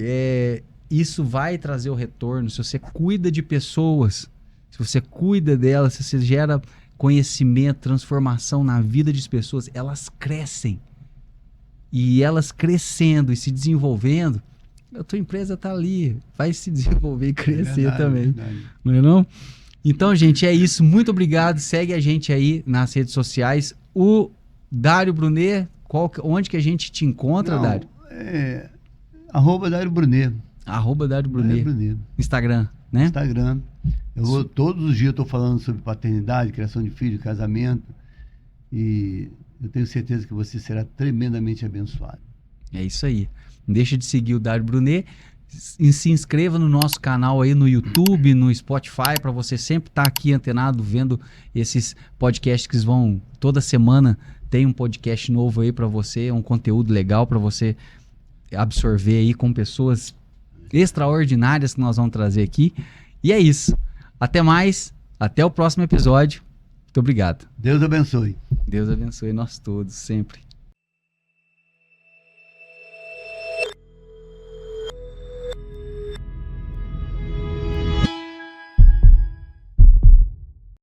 isso vai trazer o retorno. Se você cuida de pessoas, se você cuida delas, se você gera conhecimento, transformação na vida das pessoas, elas crescem. E elas crescendo e se desenvolvendo, a tua empresa está ali, vai se desenvolver e crescer verdade, também. Verdade. Não é não? Então, gente, é isso. Muito obrigado. Segue a gente aí nas redes sociais. O Dário Brunet, onde que a gente te encontra, Não, Dário? @Dário Brunet. @Dário Brunet. Instagram, né? Instagram. Todos os dias estou falando sobre paternidade, criação de filho, casamento. E eu tenho certeza que você será tremendamente abençoado. É isso aí. Não deixa de seguir o Dário Brunet. Se inscreva no nosso canal aí no YouTube, no Spotify, para você sempre estar aqui antenado, vendo esses podcasts que vão toda semana. Tem um podcast novo aí para você, um conteúdo legal para você absorver aí com pessoas extraordinárias que nós vamos trazer aqui. E é isso. Até mais. Até o próximo episódio. Muito obrigado. Deus abençoe. Deus abençoe nós todos, sempre.